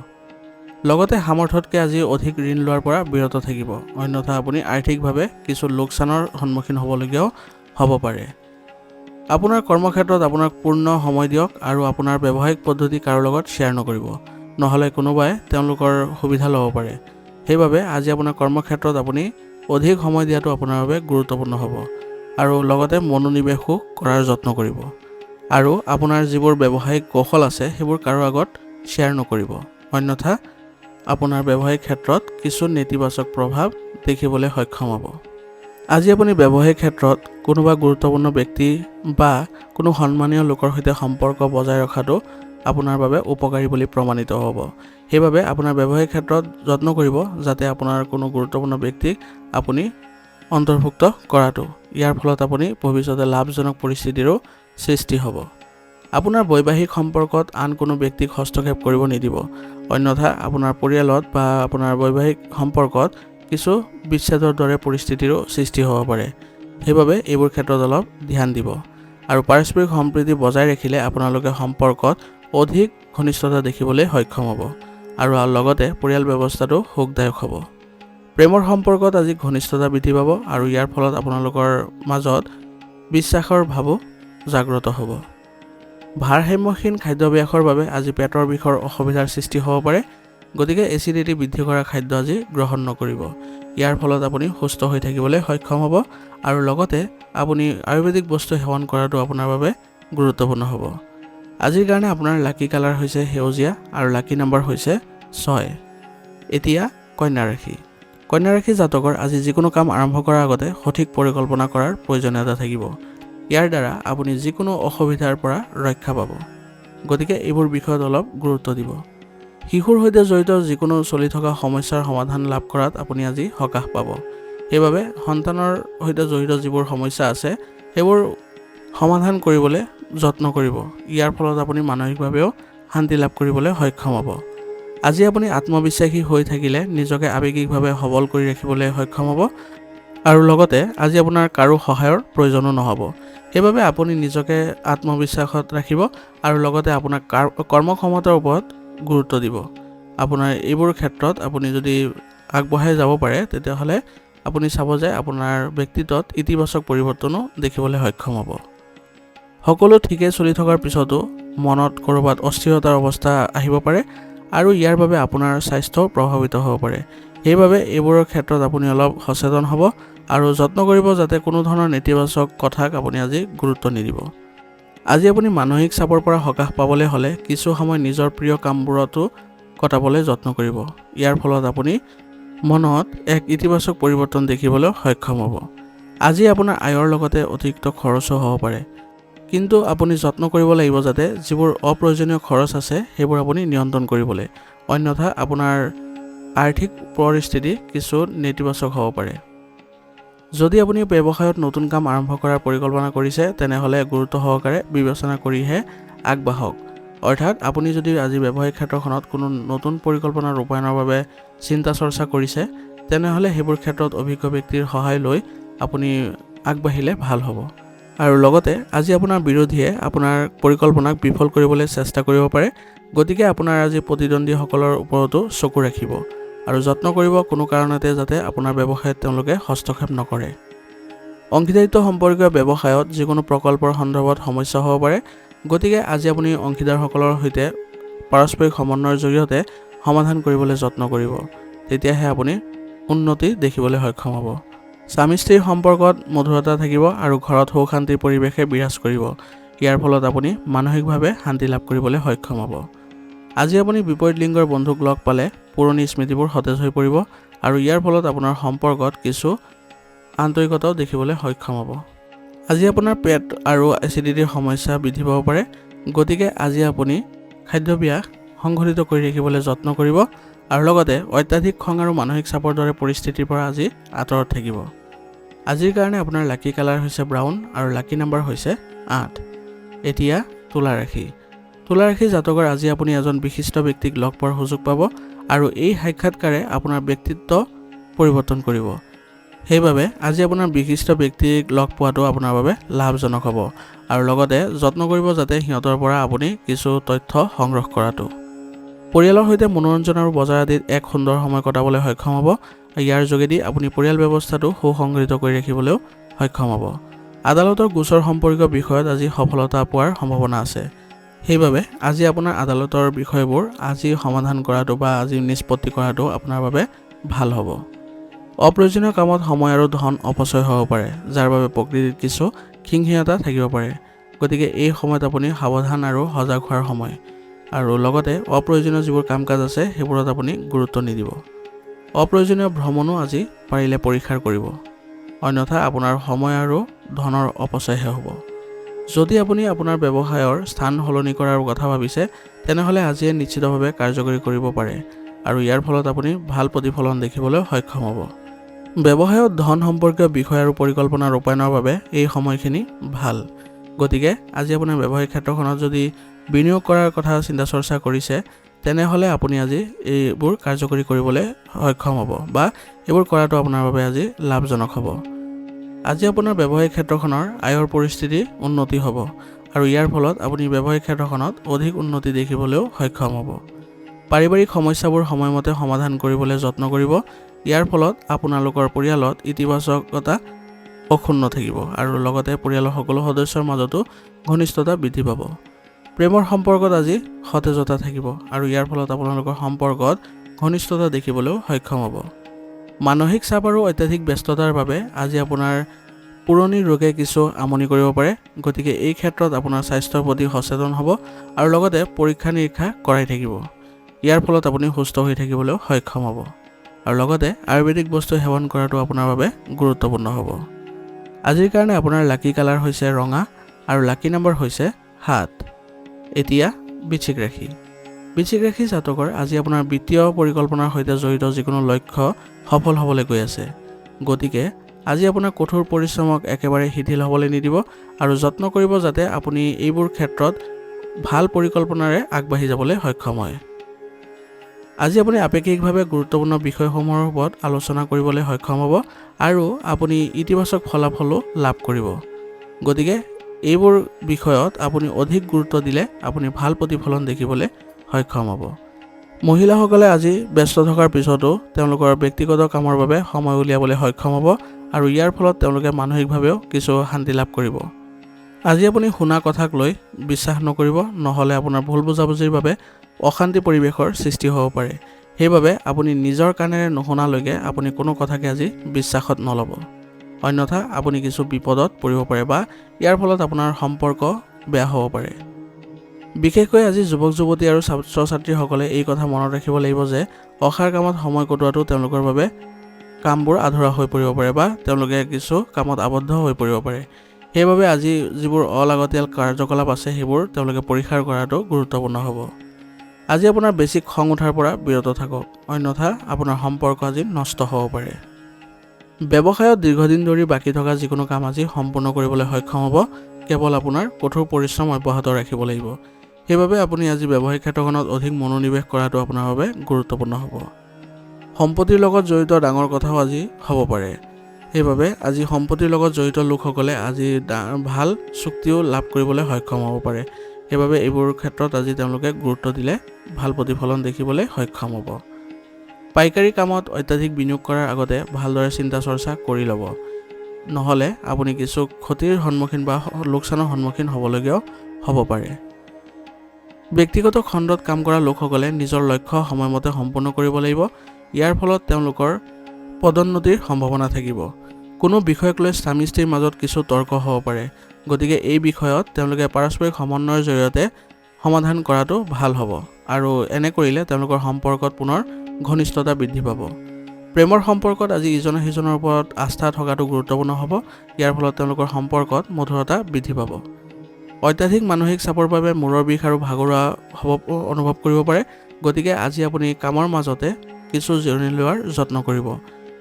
লগতে সামৰ্থ্যতকৈ আজি অধিক ঋণ লোৱাৰ পৰা বিৰত থাকিব, অন্যথা আপুনি আৰ্থিকভাৱে কিছু লোকচানৰ সন্মুখীন হ'বলগীয়াও হ'ব পাৰে। আপোনাৰ কৰ্মক্ষেত্ৰত আপোনাক পূৰ্ণ সময় দিয়ক আৰু আপোনাৰ ব্যৱসায়িক পদ্ধতি কাৰো লগত শ্বেয়াৰ নকৰিব, নহ'লে কোনোবাই তেওঁলোকৰ সুবিধা ল'ব পাৰে। সেইবাবে আজি আপোনাৰ কৰ্মক্ষেত্ৰত আপুনি অধিক সময় দিয়াটো আপোনাৰ বাবে গুৰুত্বপূৰ্ণ হ'ব আৰু লগতে মনোনিৱেশো কৰাৰ যত্ন কৰিব আৰু আপোনাৰ যিবোৰ ব্যৱসায়িক কৌশল আছে সেইবোৰ কাৰো আগত শ্বেয়াৰ নকৰিব, অন্যথা আপোনাৰ ব্যৱসায়িক ক্ষেত্ৰত কিছু নেতিবাচক প্ৰভাৱ দেখিবলৈ সক্ষম হ'ব। আজি আপুনি ব্যৱসায়িক ক্ষেত্ৰত কোনোবা গুৰুত্বপূৰ্ণ ব্যক্তি বা কোনো সন্মানীয় লোকৰ সৈতে সম্পৰ্ক বজাই ৰখাটো আপোনাৰ বাবে উপকাৰী বুলি প্ৰমাণিত হ'ব। সেইবাবে আপোনাৰ ব্যৱসায়িক ক্ষেত্ৰত যত্ন কৰিব যাতে আপোনাৰ কোনো গুৰুত্বপূৰ্ণ ব্যক্তিক আপুনি অন্তৰ্ভুক্ত কৰাটো। ইয়াৰ ফলত আপুনি ভৱিষ্যতে লাভজনক পৰিস্থিতিৰো সৃষ্টি হ'ব। আপোনাৰ বৈবাহিক সম্পৰ্কত আন কোনো ব্যক্তিক হস্তক্ষেপ কৰিব নিদিব, অন্যথা আপোনাৰ পৰিয়ালত বা আপোনাৰ বৈবাহিক সম্পৰ্কত কিছু বিচ্ছেদৰ দৰে পৰিস্থিতিৰো সৃষ্টি হ'ব পাৰে। সেইবাবে এইবোৰ ক্ষেত্ৰত অলপ ধ্যান দিব। আৰু পাৰস্পৰিক সম্প্ৰীতি বজাই ৰাখিলে আপোনালোকে সম্পৰ্কত অধিক ঘনিষ্ঠতা দেখিবলৈ সক্ষম হ'ব আৰু লগতে পৰিয়াল ব্যৱস্থাটো সুখদায়ক হ'ব। প্ৰেমৰ সম্পৰ্কত আজি ঘনিষ্ঠতা বৃদ্ধি পাব আৰু ইয়াৰ ফলত আপোনালোকৰ মাজত বিশ্বাসৰ ভাৱো জাগ্ৰত হ'ব। ভাৰসাম্যহীন খাদ্যাভ্যাসৰ বাবে আজি পেটৰ বিষৰ অসুবিধাৰ সৃষ্টি হ'ব পাৰে, গতিকে এচিডিটি বৃদ্ধি কৰা খাদ্য আজি গ্ৰহণ নকৰিব। ইয়াৰ ফলত আপুনি সুস্থ হৈ থাকিবলৈ সক্ষম হ'ব আৰু লগতে আপুনি আয়ুৰ্বেদিক বস্তু সেৱন কৰাটো আপোনাৰ বাবে গুৰুত্বপূৰ্ণ হ'ব। আজিৰ কাৰণে আপোনাৰ লাকি কালাৰ হৈছে সেউজীয়া আৰু লাকি নম্বৰ হৈছে 6। এতিয়া কন্যা ৰাশি। কন্যা ৰাশি জাতকৰ আজি যিকোনো কাম আৰম্ভ কৰাৰ আগতে সঠিক পৰিকল্পনা কৰাৰ প্ৰয়োজনীয়তা থাকিব। ইয়াৰ দ্বাৰা আপুনি যিকোনো অসুবিধাৰ পৰা ৰক্ষা পাব, গতিকে এইবোৰ বিষয়ত অলপ গুৰুত্ব দিব। শিশুৰ সৈতে জড়িত যিকোনো চলি থকা সমস্যাৰ সমাধান লাভ কৰাত আপুনি আজি সকাহ পাব। সেইবাবে সন্তানৰ সৈতে জড়িত যিবোৰ সমস্যা আছে সেইবোৰ সমাধান কৰিবলৈ যত্ন কৰিব। ইয়াৰ ফলত আপুনি মানসিকভাৱেও শান্তি লাভ কৰিবলৈ সক্ষম হ'ব। আজি আপুনি আত্মবিশ্বাসী হৈ থাকিলে নিজকে আৱেগিকভাৱে সবল কৰি ৰাখিবলৈ সক্ষম হ'ব আৰু লগতে আজি আপোনাৰ কাৰো সহায়ৰ প্ৰয়োজনো নহ'ব। সেইবাবে আপুনি নিজকে আত্মবিশ্বাসত ৰাখিব আৰু লগতে আপোনাৰ কৰ্মক্ষমতাৰ ওপৰত গুৰুত্ব দিব। আপোনাৰ এইবোৰ ক্ষেত্ৰত আপুনি যদি আগবঢ়াই যাব পাৰে তেতিয়াহ'লে আপুনি চাব যে আপোনাৰ ব্যক্তিত্বত ইতিবাচক পৰিৱৰ্তনো দেখিবলৈ সক্ষম হ'ব। সকলো ঠিকে চলি থকাৰ পিছতো মনত ক'ৰবাত অস্থিৰতাৰ অৱস্থা আহিব পাৰে আৰু ইয়াৰ বাবে আপোনাৰ স্বাস্থ্য প্ৰভাৱিত হ'ব পাৰে। সেইবাবে এইবোৰৰ ক্ষেত্ৰত আপুনি অলপ সচেতন হ'ব আৰু যত্ন কৰিব যাতে কোনো ধৰণৰ নেতিবাচক কথাক আপুনি আজি গুৰুত্ব নিদিব। আজি আপুনি মানসিক চাপৰ পৰা সকাহ পাবলৈ হ'লে কিছু সময় নিজৰ প্ৰিয় কামবোৰতো কটাবলৈ যত্ন কৰিব। ইয়াৰ ফলত আপুনি মনত এক ইতিবাচক পৰিৱৰ্তন দেখিবলৈ সক্ষম হ'ব। আজি আপোনাৰ আয়ৰ লগতে অতিৰিক্ত খৰচো হ'ব পাৰে, কিন্তু আপুনি যত্ন কৰিব লাগিব যাতে যিবোৰ অপ্ৰয়োজনীয় খৰচ আছে সেইবোৰ আপুনি নিয়ন্ত্ৰণ কৰিবলৈ, অন্যথা আপোনাৰ আৰ্থিক পৰিস্থিতি কিছু নেতিবাচক হ'ব পাৰে। যদি আপুনি ব্যৱসায়ত নতুন কাম আৰম্ভ কৰাৰ পৰিকল্পনা কৰিছে তেনেহ'লে গুৰুত্ব সহকাৰে বিবেচনা কৰিহে আগবাঢ়ক। অৰ্থাৎ আপুনি যদি আজি ব্যৱসায়িক ক্ষেত্ৰখনত কোনো নতুন পৰিকল্পনা ৰূপায়ণৰ বাবে চিন্তা চৰ্চা কৰিছে তেনেহ'লে সেইবোৰ ক্ষেত্ৰত অভিজ্ঞ ব্যক্তিৰ সহায় লৈ আপুনি আগবাঢ়িলে ভাল হ'ব। আৰু লগতে আজি আপোনাৰ বিৰোধীয়ে আপোনাৰ পৰিকল্পনাক বিফল কৰিবলৈ চেষ্টা কৰিব পাৰে, গতিকে আপোনাৰ আজি প্ৰতিদ্বন্দ্বীসকলৰ ওপৰতো চকু ৰাখিব আৰু যত্ন কৰিব কোনো কাৰণতে যাতে আপোনাৰ ব্যৱসায়ত তেওঁলোকে হস্তক্ষেপ নকৰে। অংশীদাৰিত্ব সম্পৰ্কীয় ব্যৱসায়ত যিকোনো প্ৰকল্পৰ সন্দৰ্ভত সমস্যা হ'ব পাৰে, গতিকে আজি আপুনি অংশীদাৰসকলৰ সৈতে পাৰস্পৰিক সমন্বয়ৰ জৰিয়তে সমাধান কৰিবলৈ যত্ন কৰিব, তেতিয়াহে আপুনি উন্নতি দেখিবলৈ সক্ষম হ'ব। স্বামী স্ত্ৰীৰ সম্পৰ্কত মধুৰতা থাকিব আৰু ঘৰত সুখ শান্তিৰ পৰিৱেশে বিৰাজ কৰিব। ইয়াৰ ফলত আপুনি মানসিকভাৱে শান্তি লাভ কৰিবলৈ সক্ষম হ'ব। আজি আপুনি বিপৰীত লিংগৰ বন্ধুক লগ পালে পুৰণি স্মৃতিবোৰ সতেজ হৈ পৰিব আৰু ইয়াৰ ফলত আপোনাৰ সম্পৰ্কত কিছু আন্তৰিকতাও দেখিবলৈ সক্ষম হ'ব। আজি আপোনাৰ পেট আৰু এচিডিটিৰ সমস্যা বৃদ্ধি পাব পাৰে, গতিকে আজি আপুনি খাদ্যাভ্যাস সংঘটিত কৰি ৰাখিবলৈ যত্ন কৰিব আৰু লগতে অত্যাধিক খং আৰু মানসিক চাপৰ দৰে পৰিস্থিতিৰ পৰা আজি আঁতৰত থাকিব। আজিৰ কাৰণে আপোনাৰ লাকি কালাৰ হৈছে ব্ৰাউন আৰু লাকি নম্বৰ হৈছে 8। এতিয়া তুলা ৰাশি। তুলা ৰাশি জাতকৰ আজি আপুনি এজন বিশিষ্ট ব্যক্তিক লগ পোৱাৰ সুযোগ পাব আৰু এই সাক্ষাৎকাৰে আপোনাৰ ব্যক্তিত্ব পৰিৱৰ্তন কৰিব। সেইবাবে আজি আপোনাৰ বিশিষ্ট ব্যক্তিক লগ পোৱাটো আপোনাৰ বাবে লাভজনক হ'ব আৰু লগতে যত্ন কৰিব যাতে সিহঁতৰ পৰা আপুনি কিছু তথ্য সংগ্ৰহ কৰাটো। পৰিয়ালৰ সৈতে মনোৰঞ্জন আৰু বজাৰ আদিত এক সুন্দৰ সময় কটাবলৈ সক্ষম হ'ব। ইয়াৰ যোগেদি আপুনি পৰিয়াল ব্যৱস্থাটো সুসংগঠিত কৰি ৰাখিবলৈও সক্ষম হ'ব। আদালতৰ গোচৰ সম্পৰ্কীয় বিষয়ত আজি সফলতা পোৱাৰ সম্ভাৱনা আছে। সেইবাবে আজি আপোনাৰ আদালতৰ বিষয়বোৰ আজি সমাধান কৰাটো বা আজি নিষ্পত্তি কৰাটো আপোনাৰ বাবে ভাল হ'ব। অপ্ৰয়োজনীয় কামত সময় আৰু ধন অপচয় হ'ব পাৰে, যাৰ বাবে প্ৰকৃতিত কিছু খিংখিঙতা থাকিব পাৰে, গতিকে এই সময়ত আপুনি সাৱধান আৰু সজাগ হোৱাৰ সময় আৰু লগতে অপ্ৰয়োজনীয় যিবোৰ কাম কাজ আছে সেইবোৰত আপুনি গুৰুত্ব নিদিব। অপ্ৰয়োজনীয় ভ্ৰমণো আজি পাৰিলে পৰিহাৰ কৰিব, অন্যথা আপোনাৰ সময় আৰু ধনৰ অপচয়হে হ'ব। যদি আপুনি আপোনাৰ ব্যৱসায়ৰ স্থান সলনি কৰাৰ কথা ভাবিছে তেনেহ'লে আজিয়ে নিশ্চিতভাৱে কাৰ্যকৰী কৰিব পাৰে আৰু ইয়াৰ ফলত আপুনি ভাল প্ৰতিফলন দেখিবলৈ সক্ষম হ'ব। ব্যৱসায়ত ধন সম্পৰ্কীয় বিষয় আৰু পৰিকল্পনা ৰূপায়ণৰ বাবে এই সময়খিনি ভাল। গতিকে আজি আপোনাৰ ব্যৱসায়িক ক্ষেত্ৰখনত যদি বিনিয়োগ কৰাৰ কথা চিন্তা চৰ্চা কৰিছে তেনেহ'লে আপুনি আজি এইবোৰ কাৰ্যকৰী কৰিবলৈ সক্ষম হ'ব বা এইবোৰ কৰাটো আপোনাৰ বাবে আজি লাভজনক হ'ব। আজি আপোনাৰ ব্যৱসায়িক ক্ষেত্ৰখনৰ আয়ৰ পৰিস্থিতি উন্নতি হ'ব আৰু ইয়াৰ ফলত আপুনি ব্যৱসায়িক ক্ষেত্ৰখনত অধিক উন্নতি দেখিবলৈও সক্ষম হ'ব। পাৰিবাৰিক সমস্যাবোৰ সময়মতে সমাধান কৰিবলৈ যত্ন কৰিব। ইয়াৰ ফলত আপোনালোকৰ পৰিয়ালত ইতিবাচকতা অক্ষুণ্ণ থাকিব আৰু লগতে পৰিয়ালৰ সকলো সদস্যৰ মাজতো ঘনিষ্ঠতা বৃদ্ধি পাব। প্ৰেমৰ সম্পৰ্কত আজি সতেজতা থাকিব আৰু ইয়াৰ ফলত আপোনালোকৰ সম্পৰ্কত ঘনিষ্ঠতা দেখিবলৈও সক্ষম হ'ব। মানসিক চাপ আৰু অত্যাধিক ব্যস্ততাৰ বাবে আজি আপোনাৰ পুৰণি ৰোগে কিছু আমনি কৰিব পাৰে। গতিকে এই ক্ষেত্ৰত আপোনাৰ স্বাস্থ্যৰ প্ৰতি সচেতন হ'ব আৰু লগতে পৰীক্ষা নিৰীক্ষা কৰাই থাকিব। ইয়াৰ ফলত আপুনি সুস্থ হৈ থাকিবলৈও সক্ষম হ'ব আৰু লগতে আয়ুৰ্বেদিক বস্তু সেৱন কৰাটো আপোনাৰ বাবে গুৰুত্বপূৰ্ণ হ'ব। আজিৰ কাৰণে আপোনাৰ লাকি কালাৰ হৈছে ৰঙা আৰু লাকি নম্বৰ হৈছে 7। এতিয়া বৃশ্চিক ৰাশি। বৃশ্চিক ৰাশি জাতকৰ আজি আপোনাৰ বিত্তীয় পৰিকল্পনাৰ সৈতে জড়িত যিকোনো লক্ষ্য সফল হ'বলৈ গৈ আছে। গতিকে আজি আপোনাৰ কঠোৰ পৰিশ্ৰমক একেবাৰে শিথিল হ'বলৈ নিদিব আৰু যত্ন কৰিব যাতে আপুনি এইবোৰ ক্ষেত্ৰত ভাল পৰিকল্পনাৰে আগবাঢ়ি যাবলৈ সক্ষম হয়। আজি আপুনি আপেক্ষিকভাৱে গুৰুত্বপূৰ্ণ বিষয়সমূহৰ ওপৰত আলোচনা কৰিবলৈ সক্ষম হ'ব আৰু আপুনি ইতিবাচক ফলাফলো লাভ কৰিব। গতিকে এইবোৰ বিষয়ত আপুনি অধিক গুৰুত্ব দিলে আপুনি ভাল প্ৰতিফলন দেখিবলৈ সক্ষম হ'ব। মহিলাসকলে আজি ব্যস্ত থকাৰ পিছতো তেওঁলোকৰ ব্যক্তিগত কামৰ বাবে সময় উলিয়াবলৈ সক্ষম হ'ব আৰু ইয়াৰ ফলত তেওঁলোকে মানসিকভাৱেও কিছু শান্তি লাভ কৰিব। আজি আপুনি শুনা কথাক লৈ বিশ্বাস নকৰিব, নহ'লে আপোনাৰ ভুল বুজাবুজিৰ বাবে অশান্তি পৰিৱেশৰ সৃষ্টি হ'ব পাৰে। সেইবাবে আপুনি নিজৰ কাণেৰে নুশুনালৈকে আপুনি কোনো কথাকে আজি বিশ্বাসত নল'ব, অন্যথা আপুনি কিছু বিপদত পৰিব পাৰে বা ইয়াৰ ফলত আপোনাৰ সম্পৰ্ক বেয়া হ'ব পাৰে। বিশেষকৈ আজি যুৱক যুৱতী আৰু ছাত্ৰ ছাত্ৰীসকলে এই কথা মনত ৰাখিব লাগিব যে অসাৰ কামত সময় কটোৱাটো তেওঁলোকৰ বাবে কামবোৰ আধৰুৱা হৈ পৰিব পাৰে বা তেওঁলোকে কিছু কামত আবদ্ধ হৈ পৰিব পাৰে। সেইবাবে আজি যিবোৰ অলাগতিয়াল কাৰ্যকলাপ আছে সেইবোৰ তেওঁলোকে পৰিহাৰ কৰাটো গুৰুত্বপূৰ্ণ হ'ব। আজি আপোনাৰ বেছি খং উঠাৰ পৰা বিৰত থাকক, অন্যথা আপোনাৰ সম্পৰ্ক আজি নষ্ট হ'ব পাৰে। ব্যৱসায়ত দীৰ্ঘদিন ধৰি বাকী থকা যিকোনো কাম আজি সম্পূৰ্ণ কৰিবলৈ সক্ষম হ'ব। কেৱল আপোনাৰ কঠোৰ পৰিশ্ৰম অব্যাহত ৰাখিব লাগিব। সেইবাবে আপুনি আজি ব্যৱসায়িক ক্ষেত্ৰখনত অধিক মনোনিৱেশ কৰাটো আপোনাৰ বাবে গুৰুত্বপূৰ্ণ হ'ব। সম্পত্তিৰ লগত জড়িত ডাঙৰ কথাও আজি হ'ব পাৰে। সেইবাবে আজি সম্পত্তিৰ লগত জড়িত লোকসকলে আজি ভাল চুক্তিও লাভ কৰিবলৈ সক্ষম হ'ব পাৰে। সেইবাবে এইবোৰ ক্ষেত্ৰত আজি তেওঁলোকে গুৰুত্ব দিলে ভাল প্ৰতিফলন দেখিবলৈ সক্ষম হ'ব। পাইকাৰী কামত অত্যাধিক বিনিয়োগ কৰাৰ আগতে ভালদৰে চিন্তা চৰ্চা কৰি ল'ব, নহ'লে আপুনি কিছু ক্ষতিৰ সন্মুখীন বা লোকচানৰ সন্মুখীন হ'বলগীয়াও হ'ব পাৰে। ব্যক্তিগত খণ্ডত কাম কৰা লোকসকলে নিজৰ লক্ষ্য সময়মতে সম্পূৰ্ণ কৰিব লাগিব। ইয়াৰ ফলত তেওঁলোকৰ পদোন্নতিৰ সম্ভাৱনা থাকিব। কোনো বিষয়ক লৈ স্বামী স্ত্ৰীৰ মাজত কিছু তৰ্ক হ'ব পাৰে। গতিকে এই বিষয়ত তেওঁলোকে পাৰস্পৰিক সমন্বয়ৰ জৰিয়তে সমাধান কৰাটো ভাল হ'ব আৰু এনে কৰিলে তেওঁলোকৰ সম্পৰ্কত পুনৰ ঘনিষ্ঠতা বৃদ্ধি পাব। প্ৰেমৰ সম্পৰ্কত আজি ইজনে সিজনৰ ওপৰত আস্থা থকাটো গুৰুত্বপূৰ্ণ হ'ব। ইয়াৰ ফলত তেওঁলোকৰ সম্পৰ্কত মধুৰতা বৃদ্ধি পাব। অত্যাধিক মানসিক চাপৰ বাবে মূৰৰ বিষ আৰু ভাগৰুৱা অনুভৱ কৰিব পাৰে। গতিকে আজি আপুনি কামৰ মাজতে কিছু জিৰণি লোৱাৰ যত্ন কৰিব।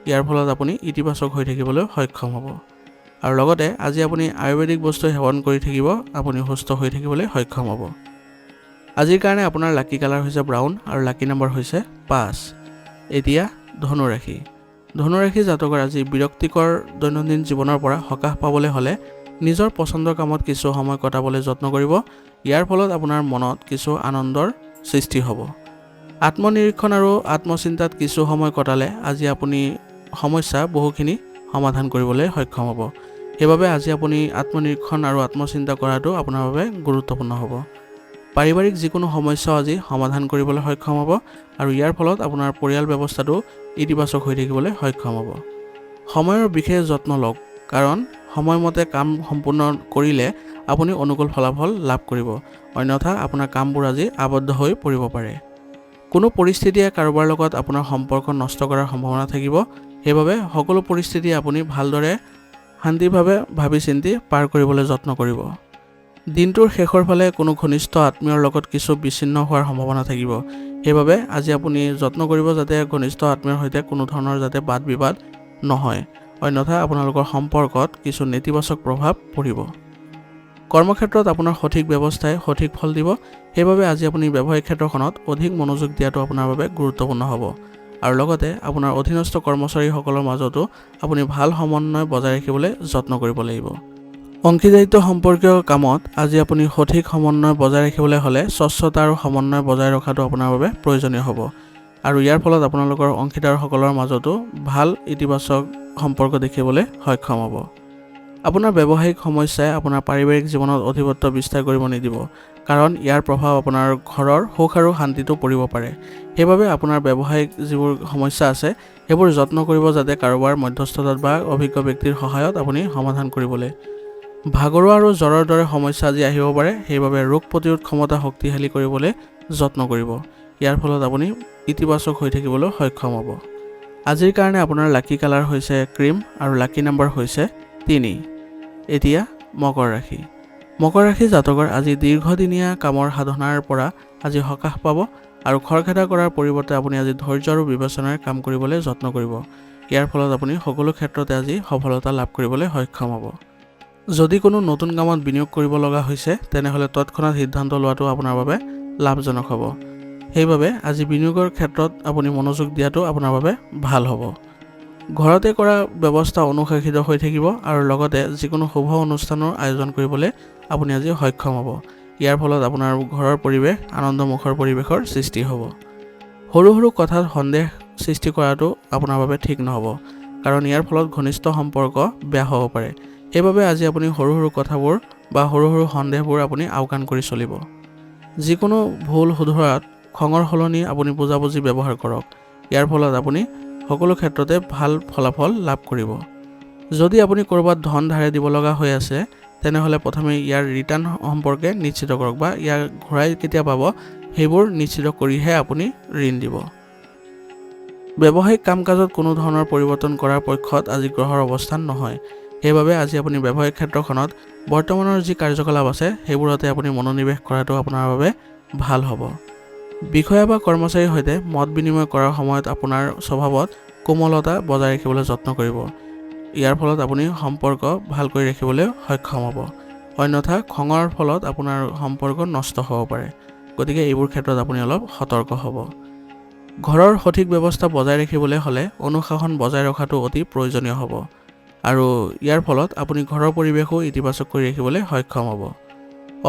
ইয়াৰ ফলত আপুনি ইতিবাচক হৈ থাকিবলৈ সক্ষম হ'ব আৰু লগতে আজি আপুনি আয়ুৰ্বেদিক বস্তু সেৱন কৰি থাকিব, আপুনি সুস্থ হৈ থাকিবলৈ সক্ষম হ'ব। আজিৰ কাৰণে আপোনাৰ লাকি কালাৰ হৈছে ব্ৰাউন আৰু লাকি নম্বৰ হৈছে 5। এতিয়া ধনু ৰাশি। ধনু ৰাশি জাতকৰ আজি বিৰক্তিকৰ দৈনন্দিন জীৱনৰ পৰা সকাহ পাবলৈ হ'লে নিজৰ পচন্দৰ কামত কিছু সময় কটাবলৈ যত্ন কৰিব। ইয়াৰ ফলত আপোনাৰ মনত কিছু আনন্দৰ সৃষ্টি হ'ব। আত্মনিৰীক্ষণ আৰু আত্মচিন্তাত কিছু সময় কটালে আজি আপুনি সমস্যা বহুখিনি সমাধান কৰিবলৈ সক্ষম হ'ব। সেইবাবে আজি আপুনি আত্মনিৰীক্ষণ আৰু আত্মচিন্তা কৰাটো আপোনাৰ বাবে গুৰুত্বপূৰ্ণ হ'ব। পাৰিবাৰিক যিকোনো সমস্যাও আজি সমাধান কৰিবলৈ সক্ষম হ'ব আৰু ইয়াৰ ফলত আপোনাৰ পৰিয়াল ব্যৱস্থাটো ইতিবাচক হৈ থাকিবলৈ সক্ষম হ'ব। সময়ৰ বিশেষ যত্ন লওক, কাৰণ সময়মতে কাম সম্পূৰ্ণ কৰিলে আপুনি অনুকূল ফলাফল লাভ কৰিব, অন্যথা আপোনাৰ কামবোৰ আজি আবদ্ধ হৈ পৰিব পাৰে। কোনো পৰিস্থিতিয়ে কাৰোবাৰ লগত আপোনাৰ সম্পৰ্ক নষ্ট কৰাৰ সম্ভাৱনা থাকিব। সেইবাবে সকলো পৰিস্থিতি আপুনি ভালদৰে শান্তিভাৱে ভাবি চিন্তি পাৰ কৰিবলৈ যত্ন কৰিব। দিনটোৰ শেষৰ ফালে কোনো ঘনিষ্ঠ আত্মীয়ৰ লগত কিছু বিচ্ছিন্ন হোৱাৰ সম্ভাৱনা থাকিব। সেইবাবে আজি আপুনি যত্ন কৰিব যাতে ঘনিষ্ঠ আত্মীয়ৰ সৈতে কোনো ধৰণৰ যাতে বাদ বিবাদ নহয়, অন্যথা আপোনালোকৰ সম্পৰ্কত কিছু নেতিবাচক প্ৰভাৱ পৰিব। কৰ্মক্ষেত্ৰত আপোনাৰ সঠিক ব্যৱস্থাই সঠিক ফল দিব। সেইবাবে আজি আপুনি ব্যৱসায়িক ক্ষেত্ৰখনত অধিক মনোযোগ দিয়াটো আপোনাৰ বাবে গুৰুত্বপূৰ্ণ হ'ব। আৰু লগতে আপোনাৰ অধীনস্থ কৰ্মচাৰীসকলৰ মাজতো আপুনি ভাল সমন্বয় বজাই ৰাখিবলৈ যত্ন কৰিব লাগিব। অংশীদাৰিত্ব সম্পৰ্কীয় কামত আজি আপুনি সঠিক সমন্বয় বজাই ৰাখিবলৈ হ'লে স্বচ্ছতা আৰু সমন্বয় বজাই ৰখাটো আপোনাৰ বাবে প্ৰয়োজনীয় হ'ব। আৰু ইয়াৰ ফলত আপোনালোকৰ অংশীদাৰসকলৰ মাজতো ভাল ইতিবাচক সম্পৰ্ক দেখিবলৈ সক্ষম হ'ব। আপোনাৰ ব্যৱসায়িক সমস্যাই আপোনাৰ পাৰিবাৰিক জীৱনত অধিপত্য বিস্তাৰ কৰিব নিদিব, কাৰণ ইয়াৰ প্ৰভাৱ আপোনাৰ ঘৰৰ সুখ আৰু শান্তিটো পৰিব পাৰে। সেইবাবে আপোনাৰ ব্যৱসায়িক যিবোৰ সমস্যা আছে সেইবোৰ যত্ন কৰিব যাতে কাৰোবাৰ মধ্যস্থতাত বা অভিজ্ঞ ব্যক্তিৰ সহায়ত আপুনি সমাধান কৰিবলৈ। ভাগৰুৱা আৰু জ্বৰৰ দৰে সমস্যা আজি আহিব পাৰে, সেইবাবে ৰোগ প্ৰতিৰোধ ক্ষমতা শক্তিশালী কৰিবলৈ যত্ন কৰিব। ইয়াৰ ফলত আপুনি ইতিবাচক হৈ থাকিবলৈ সক্ষম হ'ব। আজিৰ কাৰণে আপোনাৰ লাকি কালাৰ হৈছে ক্ৰীম আৰু লাকি নাম্বাৰ হৈছে 3। এতিয়া মকৰ ৰাশি। মকৰ ৰাশি জাতকৰ আজি দীৰ্ঘদিনীয়া কামৰ সাধনাৰ পৰা আজি সকাহ পাব আৰু খৰখেদা কৰাৰ পৰিৱৰ্তে আপুনি আজি ধৈৰ্য আৰু বিবেচনাৰে কাম কৰিবলৈ যত্ন কৰিব। ইয়াৰ ফলত আপুনি সকলো ক্ষেত্ৰতে আজি সফলতা লাভ কৰিবলৈ সক্ষম হ'ব। যদি কোনো নতুন কামত বিনিয়োগ কৰিব লগা হৈছে তেনেহ'লে তৎক্ষণাত সিদ্ধান্ত লোৱাটো আপোনাৰ বাবে লাভজনক হ'ব। সেইবাবে আজি বিনিয়োগৰ ক্ষেত্ৰত আপুনি মনোযোগ দিয়াটো আপোনাৰ বাবে ভাল হ'ব। ঘৰতে কৰা ব্যৱস্থা অনুশাসিত হৈ থাকিব আৰু লগতে যিকোনো শুভ অনুষ্ঠানৰ আয়োজন কৰিবলৈ আপুনি আজি সক্ষম হ'ব। ইয়াৰ ফলত আপোনাৰ ঘৰৰ পৰিৱেশ আনন্দমুখৰ পৰিৱেশৰ সৃষ্টি হ'ব। সৰু সৰু কথাত সন্দেহ সৃষ্টি কৰাটো আপোনাৰ বাবে ঠিক নহ'ব, কাৰণ ইয়াৰ ফলত ঘনিষ্ঠ সম্পৰ্ক বেয়া হ'ব পাৰে। সেইবাবে আজি আপুনি সৰু সৰু কথাবোৰ বা সৰু সৰু সন্দেহবোৰ আপুনি আওকাণ কৰি চলিব। যিকোনো ভুল শুধৰোৱাত খঙৰ সলনি আপুনি বুজাবুজি ব্যৱহাৰ কৰক। ইয়াৰ ফলত আপুনি সকলো ক্ষেত্ৰতে ভাল ফলাফল লাভ কৰিব। যদি আপুনি ক'ৰবাত ধন ধাৰে দিব লগা হৈ আছে তেনেহ'লে প্ৰথমে ইয়াৰ ৰিটাৰ্ণ সম্পৰ্কে নিশ্চিত কৰক বা ইয়াৰ ঘূৰাই কেতিয়া পাব সেইবোৰ নিশ্চিত কৰিহে আপুনি ঋণ দিব। ব্যৱসায়িক কাম কাজত কোনো ধৰণৰ পৰিৱৰ্তন কৰাৰ পক্ষত আজি গ্ৰহৰ অৱস্থান নহয়। সেইবাবে আজি আপুনি ব্যৱসায়িক ক্ষেত্ৰখনত বৰ্তমানৰ যি কাৰ্যকলাপ আছে সেইবোৰতে আপুনি মনোনিৱেশ কৰাটো আপোনাৰ বাবে ভাল হ'ব। বিষয়া বা কৰ্মচাৰীৰ সৈতে মত বিনিময় কৰাৰ সময়ত আপোনাৰ স্বভাৱত কোমলতা বজাই ৰাখিবলৈ যত্ন কৰিব। ইয়াৰ ফলত আপুনি সম্পৰ্ক ভালকৈ ৰাখিবলৈ সক্ষম হ'ব, অন্যথা খঙৰ ফলত আপোনাৰ সম্পৰ্ক নষ্ট হ'ব পাৰে। গতিকে এইবোৰ ক্ষেত্ৰত আপুনি অলপ সতৰ্ক হ'ব। ঘৰৰ সঠিক ব্যৱস্থা বজাই ৰাখিবলৈ হ'লে অনুশাসন বজাই ৰখাটো অতি প্ৰয়োজনীয় হ'ব আৰু ইয়াৰ ফলত আপুনি ঘৰৰ পৰিৱেশো ইতিবাচক কৰি ৰাখিবলৈ সক্ষম হ'ব।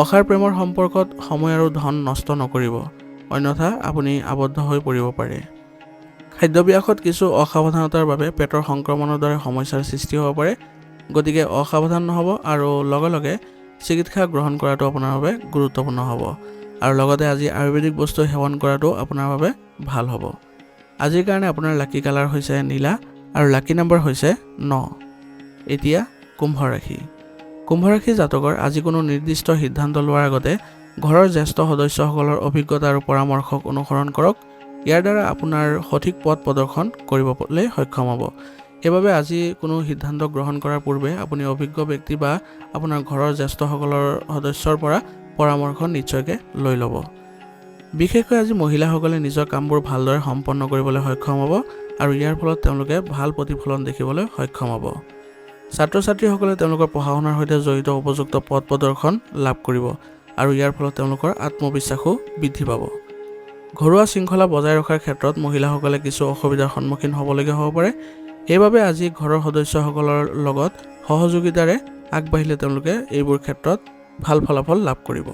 অসাৰ প্ৰেমৰ সম্পৰ্কত সময় আৰু ধন নষ্ট নকৰিব, অন্যথা আপুনি আবদ্ধ হৈ পৰিব পাৰে। খাদ্যাভ্যাসত কিছু অসাৱধানতাৰ বাবে পেটৰ সংক্ৰমণৰ দৰে সমস্যাৰ সৃষ্টি হ'ব পাৰে। গতিকে অসাৱধান নহ'ব আৰু লগে লগে চিকিৎসা গ্ৰহণ কৰাটো আপোনাৰ বাবে গুৰুত্বপূৰ্ণ হ'ব। আৰু লগতে আজি আয়ুৰ্বেদিক বস্তু সেৱন কৰাটো আপোনাৰ বাবে ভাল হ'ব। আজিৰ কাৰণে আপোনাৰ লাকি কালাৰ হৈছে নীলা আৰু লাকি নাম্বাৰ হৈছে 9। এতিয়া কুম্ভ ৰাশি। কুম্ভ ৰাশি জাতকৰ আজি কোনো নিৰ্দিষ্ট সিদ্ধান্ত লোৱাৰ আগতে ঘৰৰ জ্যেষ্ঠ সদস্যসকলৰ অভিজ্ঞতা আৰু পৰামৰ্শক অনুসৰণ কৰক। ইয়াৰ দ্বাৰা আপোনাৰ সঠিক পথ প্ৰদৰ্শন কৰিবলৈ সক্ষম হ'ব। সেইবাবে আজি কোনো সিদ্ধান্ত গ্ৰহণ কৰাৰ পূৰ্বে আপুনি অভিজ্ঞ ব্যক্তি বা আপোনাৰ ঘৰৰ জ্যেষ্ঠসকলৰ সদস্যৰ পৰা পৰামৰ্শ নিশ্চয়কৈ লৈ ল'ব। বিশেষকৈ আজি মহিলাসকলে নিজৰ কামবোৰ ভালদৰে সম্পন্ন কৰিবলৈ সক্ষম হ'ব আৰু ইয়াৰ ফলত তেওঁলোকে ভাল প্ৰতিফলন দেখিবলৈ সক্ষম হ'ব। ছাত্ৰ ছাত্ৰীসকলে তেওঁলোকৰ পঢ়া শুনাৰ সৈতে জড়িত উপযুক্ত পথ প্ৰদৰ্শন লাভ কৰিব আৰু ইয়াৰ ফলত তেওঁলোকৰ আত্মবিশ্বাসো বৃদ্ধি পাব। ঘৰুৱা শৃংখলা বজাই ৰখাৰ ক্ষেত্ৰত মহিলাসকলে কিছু অসুবিধাৰ সন্মুখীন হ'বলগীয়া হ'ব পাৰে। সেইবাবে আজি ঘৰৰ সদস্যসকলৰ লগত সহযোগিতাৰে আগবাঢ়িলে তেওঁলোকে এইবোৰ ক্ষেত্ৰত ভাল ফলাফল লাভ কৰিব।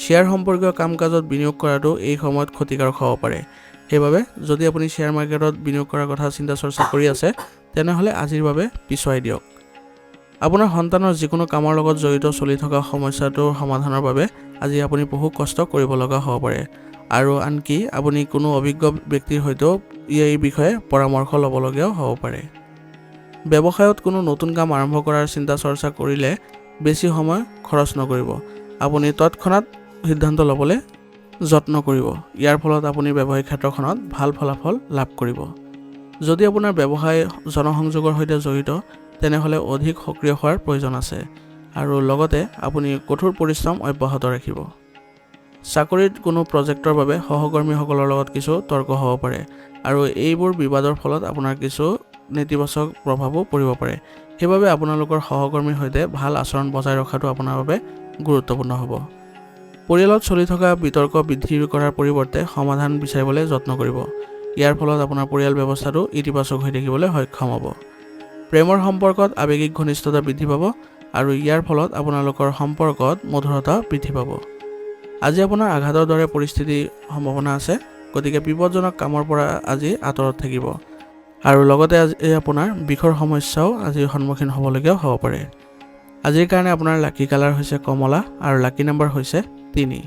শ্বেয়াৰ সম্পৰ্কীয় কাম কাজত বিনিয়োগ কৰাটো এই সময়ত ক্ষতিকাৰক হ'ব পাৰে। সেইবাবে যদি আপুনি শ্বেয়াৰ মাৰ্কেটত বিনিয়োগ কৰাৰ কথা চিন্তা চৰ্চা কৰি আছে তেনেহ'লে আজিৰ বাবে পিছুৱাই দিয়ক। আপোনাৰ সন্তানৰ যিকোনো কামৰ লগত জড়িত চলি থকা সমস্যাটোৰ সমাধানৰ বাবে আজি আপুনি বহু কষ্ট কৰিব লগা হ'ব পাৰে আৰু আনকি আপুনি কোনো অভিজ্ঞ ব্যক্তিৰ সৈতেও এই বিষয়ে পৰামৰ্শ ল'বলগীয়াও হ'ব পাৰে। ব্যৱসায়ত কোনো নতুন কাম আৰম্ভ কৰাৰ চিন্তা চৰ্চা কৰিলে বেছি সময় খৰচ নকৰিব। আপুনি তৎক্ষণাত সিদ্ধান্ত ল'বলৈ যত্ন কৰিব। ইয়াৰ ফলত আপুনি ব্যৱসায়িক ক্ষেত্ৰখনত ভাল ফলাফল লাভ কৰিব। যদি আপোনাৰ ব্যৱসায় জনসংযোগৰ সৈতে জড়িত তেনেহ'লে অধিক সক্ৰিয় হোৱাৰ প্ৰয়োজন আছে আৰু লগতে আপুনি কঠোৰ পৰিশ্ৰম অব্যাহত ৰাখিব। চাকৰিত কোনো প্ৰজেক্টৰ বাবে সহকৰ্মীসকলৰ লগত কিছু তৰ্ক হ'ব পাৰে আৰু এইবোৰ বিবাদৰ ফলত আপোনাৰ কিছু নেতিবাচক প্ৰভাৱো পৰিব পাৰে। সেইবাবে আপোনালোকৰ সহকৰ্মীৰ সৈতে ভাল আচৰণ বজাই ৰখাটো আপোনাৰ বাবে গুৰুত্বপূৰ্ণ হ'ব। পৰিয়ালত চলি থকা বিতৰ্ক বৃদ্ধি কৰাৰ পৰিৱৰ্তে সমাধান বিচাৰিবলৈ যত্ন কৰিব। ইয়াৰ ফলত আপোনাৰ পৰিয়াল ব্যৱস্থাটো ইতিবাচক হৈ থাকিবলৈ সক্ষম হ'ব। প্ৰেমৰ সম্পৰ্কত আৱেগিক ঘনিষ্ঠতা বৃদ্ধি পাব আৰু ইয়াৰ ফলত আপোনালোকৰ সম্পৰ্কত মধুৰতা বৃদ্ধি পাব। আজি আপোনাৰ আঘাতৰ দৰে পৰিস্থিতিৰ সম্ভাৱনা আছে, গতিকে বিপদজনক কামৰ পৰা আজি আঁতৰত থাকিব আৰু লগতে আজি আপোনাৰ বিষৰ সমস্যাও আজি সন্মুখীন হ'বলগীয়াও হ'ব পাৰে। আজিৰ কাৰণে আপোনাৰ লাকি কালাৰ হৈছে কমলা আৰু লাকি নম্বৰ হৈছে 3।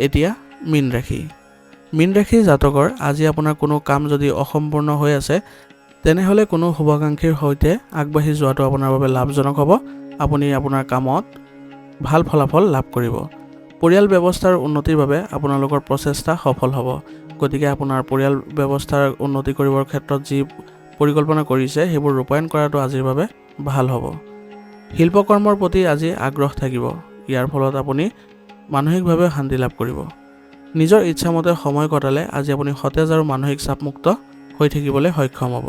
এতিয়া মীন ৰাশি। মীন ৰাশিৰ জাতকৰ আজি আপোনাৰ কোনো কাম যদি অসম্পূৰ্ণ হৈ আছে তেনেহ'লে কোনো শুভাকাংক্ষীৰ সৈতে আগবাঢ়ি যোৱাটো আপোনাৰ বাবে লাভজনক হ'ব। আপুনি আপোনাৰ কামত ভাল ফলাফল লাভ কৰিব। পৰিয়াল ব্যৱস্থাৰ উন্নতিৰ বাবে আপোনালোকৰ প্ৰচেষ্টা সফল হ'ব, গতিকে আপোনাৰ পৰিয়াল ব্যৱস্থাৰ উন্নতি কৰিবৰ ক্ষেত্ৰত যি পৰিকল্পনা কৰিছে সেইবোৰ ৰূপায়ণ কৰাটো আজিৰ বাবে ভাল হ'ব। শিল্পকৰ্মৰ প্ৰতি আজি আগ্ৰহ থাকিব, ইয়াৰ ফলত আপুনি মানসিকভাৱে শান্তি লাভ কৰিব। নিজৰ ইচ্ছামতে সময় কটালে আজি আপুনি সতেজ আৰু মানসিক চাপমুক্ত হৈ থাকিবলৈ সক্ষম হ'ব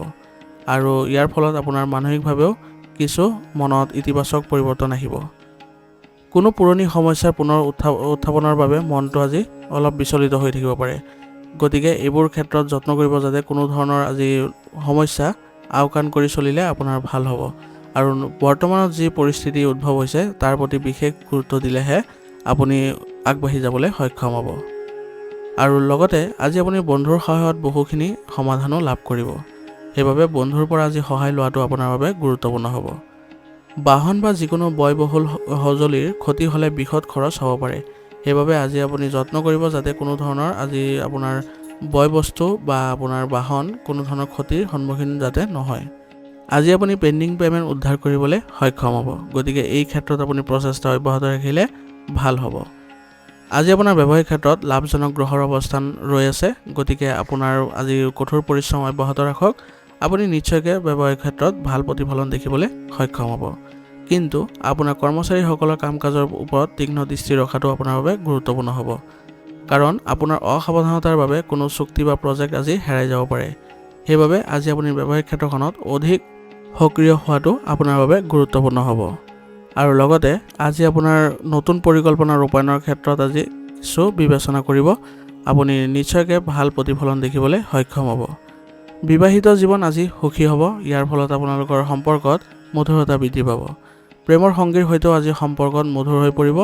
আৰু ইয়াৰ ফলত আপোনাৰ মানসিকভাৱেও কিছু মনত ইতিবাচক পৰিৱৰ্তন আহিব। কোনো পুৰণি সমস্যাৰ পুনৰ উত্থাপনৰ বাবে মনটো আজি অলপ বিচলিত হৈ থাকিব পাৰে, গতিকে এইবোৰ ক্ষেত্ৰত যত্ন কৰিব যাতে কোনো ধৰণৰ আজি সমস্যা আওকাণ কৰি চলিলে আপোনাৰ ভাল হ'ব আৰু বৰ্তমানত যি পৰিস্থিতি উদ্ভৱ হৈছে তাৰ প্ৰতি বিশেষ গুৰুত্ব দিলেহে আপুনি আগবাঢ়ি যাবলৈ সক্ষম হ'ব। আৰু লগতে আজি আপুনি বন্ধুৰ সহায়ত বহুখিনি সমাধানো লাভ কৰিব, সেইবাবে বন্ধুৰ পৰা আজি সহায় লোৱাটো আপোনাৰ বাবে গুৰুত্বপূৰ্ণ হ'ব। বাহন বা যিকোনো ব্যয়বহুল সঁজুলিৰ ক্ষতি হ'লে বৃহৎ খৰচ হ'ব পাৰে, সেইবাবে আজি আপুনি যত্ন কৰিব যাতে কোনো ধৰণৰ আজি আপোনাৰ বয়বস্তু বা আপোনাৰ বাহন কোনো ধৰণৰ ক্ষতিৰ সন্মুখীন যাতে নহয়। আজি আপুনি পেণ্ডিং পে'মেণ্ট উদ্ধাৰ কৰিবলৈ সক্ষম হ'ব, গতিকে এই ক্ষেত্ৰত আপুনি প্ৰচেষ্টা অব্যাহত ৰাখিলে ভাল হ'ব। আজি আপোনাৰ ব্যৱসায়িক ক্ষেত্ৰত লাভজনক গ্ৰহৰ অৱস্থান ৰৈ আছে, গতিকে আপোনাৰ আজি কঠোৰ পৰিশ্ৰম অব্যাহত ৰাখক। আপুনি নিশ্চয়কৈ ব্যৱসায়িক ক্ষেত্ৰত ভাল প্ৰতিফলন দেখিবলৈ সক্ষম হ'ব, কিন্তু আপোনাৰ কৰ্মচাৰীসকলৰ কাম কাজৰ ওপৰত তীক্ষ্ণ দৃষ্টি ৰখাটো আপোনাৰ বাবে গুৰুত্বপূৰ্ণ হ'ব, কাৰণ আপোনাৰ অসাৱধানতাৰ বাবে কোনো চুক্তি বা প্ৰজেক্ট আজি হেৰাই যাব পাৰে। সেইবাবে আজি আপুনি ব্যৱসায়িক ক্ষেত্ৰখনত অধিক সক্ৰিয় হোৱাটো আপোনাৰ বাবে গুৰুত্বপূৰ্ণ হ'ব। আৰু লগতে আজি আপোনাৰ নতুন পৰিকল্পনা ৰূপায়ণৰ ক্ষেত্ৰত আজি কিছু বিবেচনা কৰিব। আপুনি নিশ্চয়কৈ ভাল প্ৰতিফলন দেখিবলৈ সক্ষম হ'ব। বিবাহিত জীৱন আজি সুখী হ'ব, ইয়াৰ ফলত আপোনালোকৰ সম্পৰ্কত মধুৰতা বৃদ্ধি পাব। প্ৰেমৰ সংগীৰ সৈতেও আজি সম্পৰ্কত মধুৰ হৈ পৰিব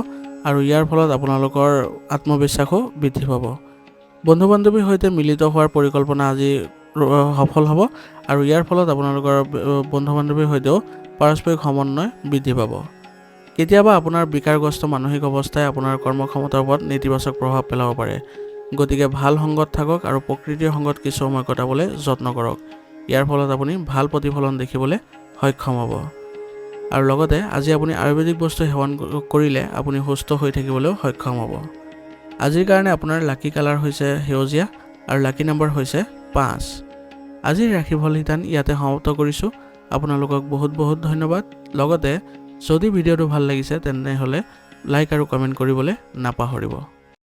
আৰু ইয়াৰ ফলত আপোনালোকৰ আত্মবিশ্বাসো বৃদ্ধি পাব। বন্ধু বান্ধৱীৰ সৈতে মিলিত হোৱাৰ পৰিকল্পনা আজি সফল হ'ব আৰু ইয়াৰ ফলত আপোনালোকৰ বন্ধু বান্ধৱীৰ সৈতেও পাৰস্পৰিক সমন্বয় বৃদ্ধি পাব। কেতিয়াবা আপোনাৰ বিকাৰগ্ৰস্ত মানসিক অৱস্থাই আপোনাৰ কৰ্মক্ষমতাৰ ওপৰত নেতিবাচক প্ৰভাৱ পেলাব পাৰে, গতিকে ভাল সংগত থাকক আৰু প্ৰকৃতিৰ সংগত কিছু সময় কটাবলৈ যত্ন কৰক। ইয়াৰ ফলত আপুনি ভাল প্ৰতিফলন দেখিবলৈ সক্ষম হ'ব। আৰু লগতে আজি আপুনি আয়ুৰ্বেদিক বস্তু সেৱন কৰিলে আপুনি সুস্থ হৈ থাকিবলৈও সক্ষম হ'ব। আজিৰ কাৰণে আপোনাৰ লাকি কালাৰ হৈছে সেউজীয়া আৰু লাকি নম্বৰ হৈছে 5। আজিৰ ৰাশিফল শিতান ইয়াতে সমাপ্ত কৰিছোঁ। আপোনালোকক বহুত বহুত ধন্যবাদ। লগতে যদি ভিডিঅ'টো ভাল লাগিছে তেনেহ'লে লাইক আৰু কমেণ্ট কৰিবলৈ নাপাহৰিব।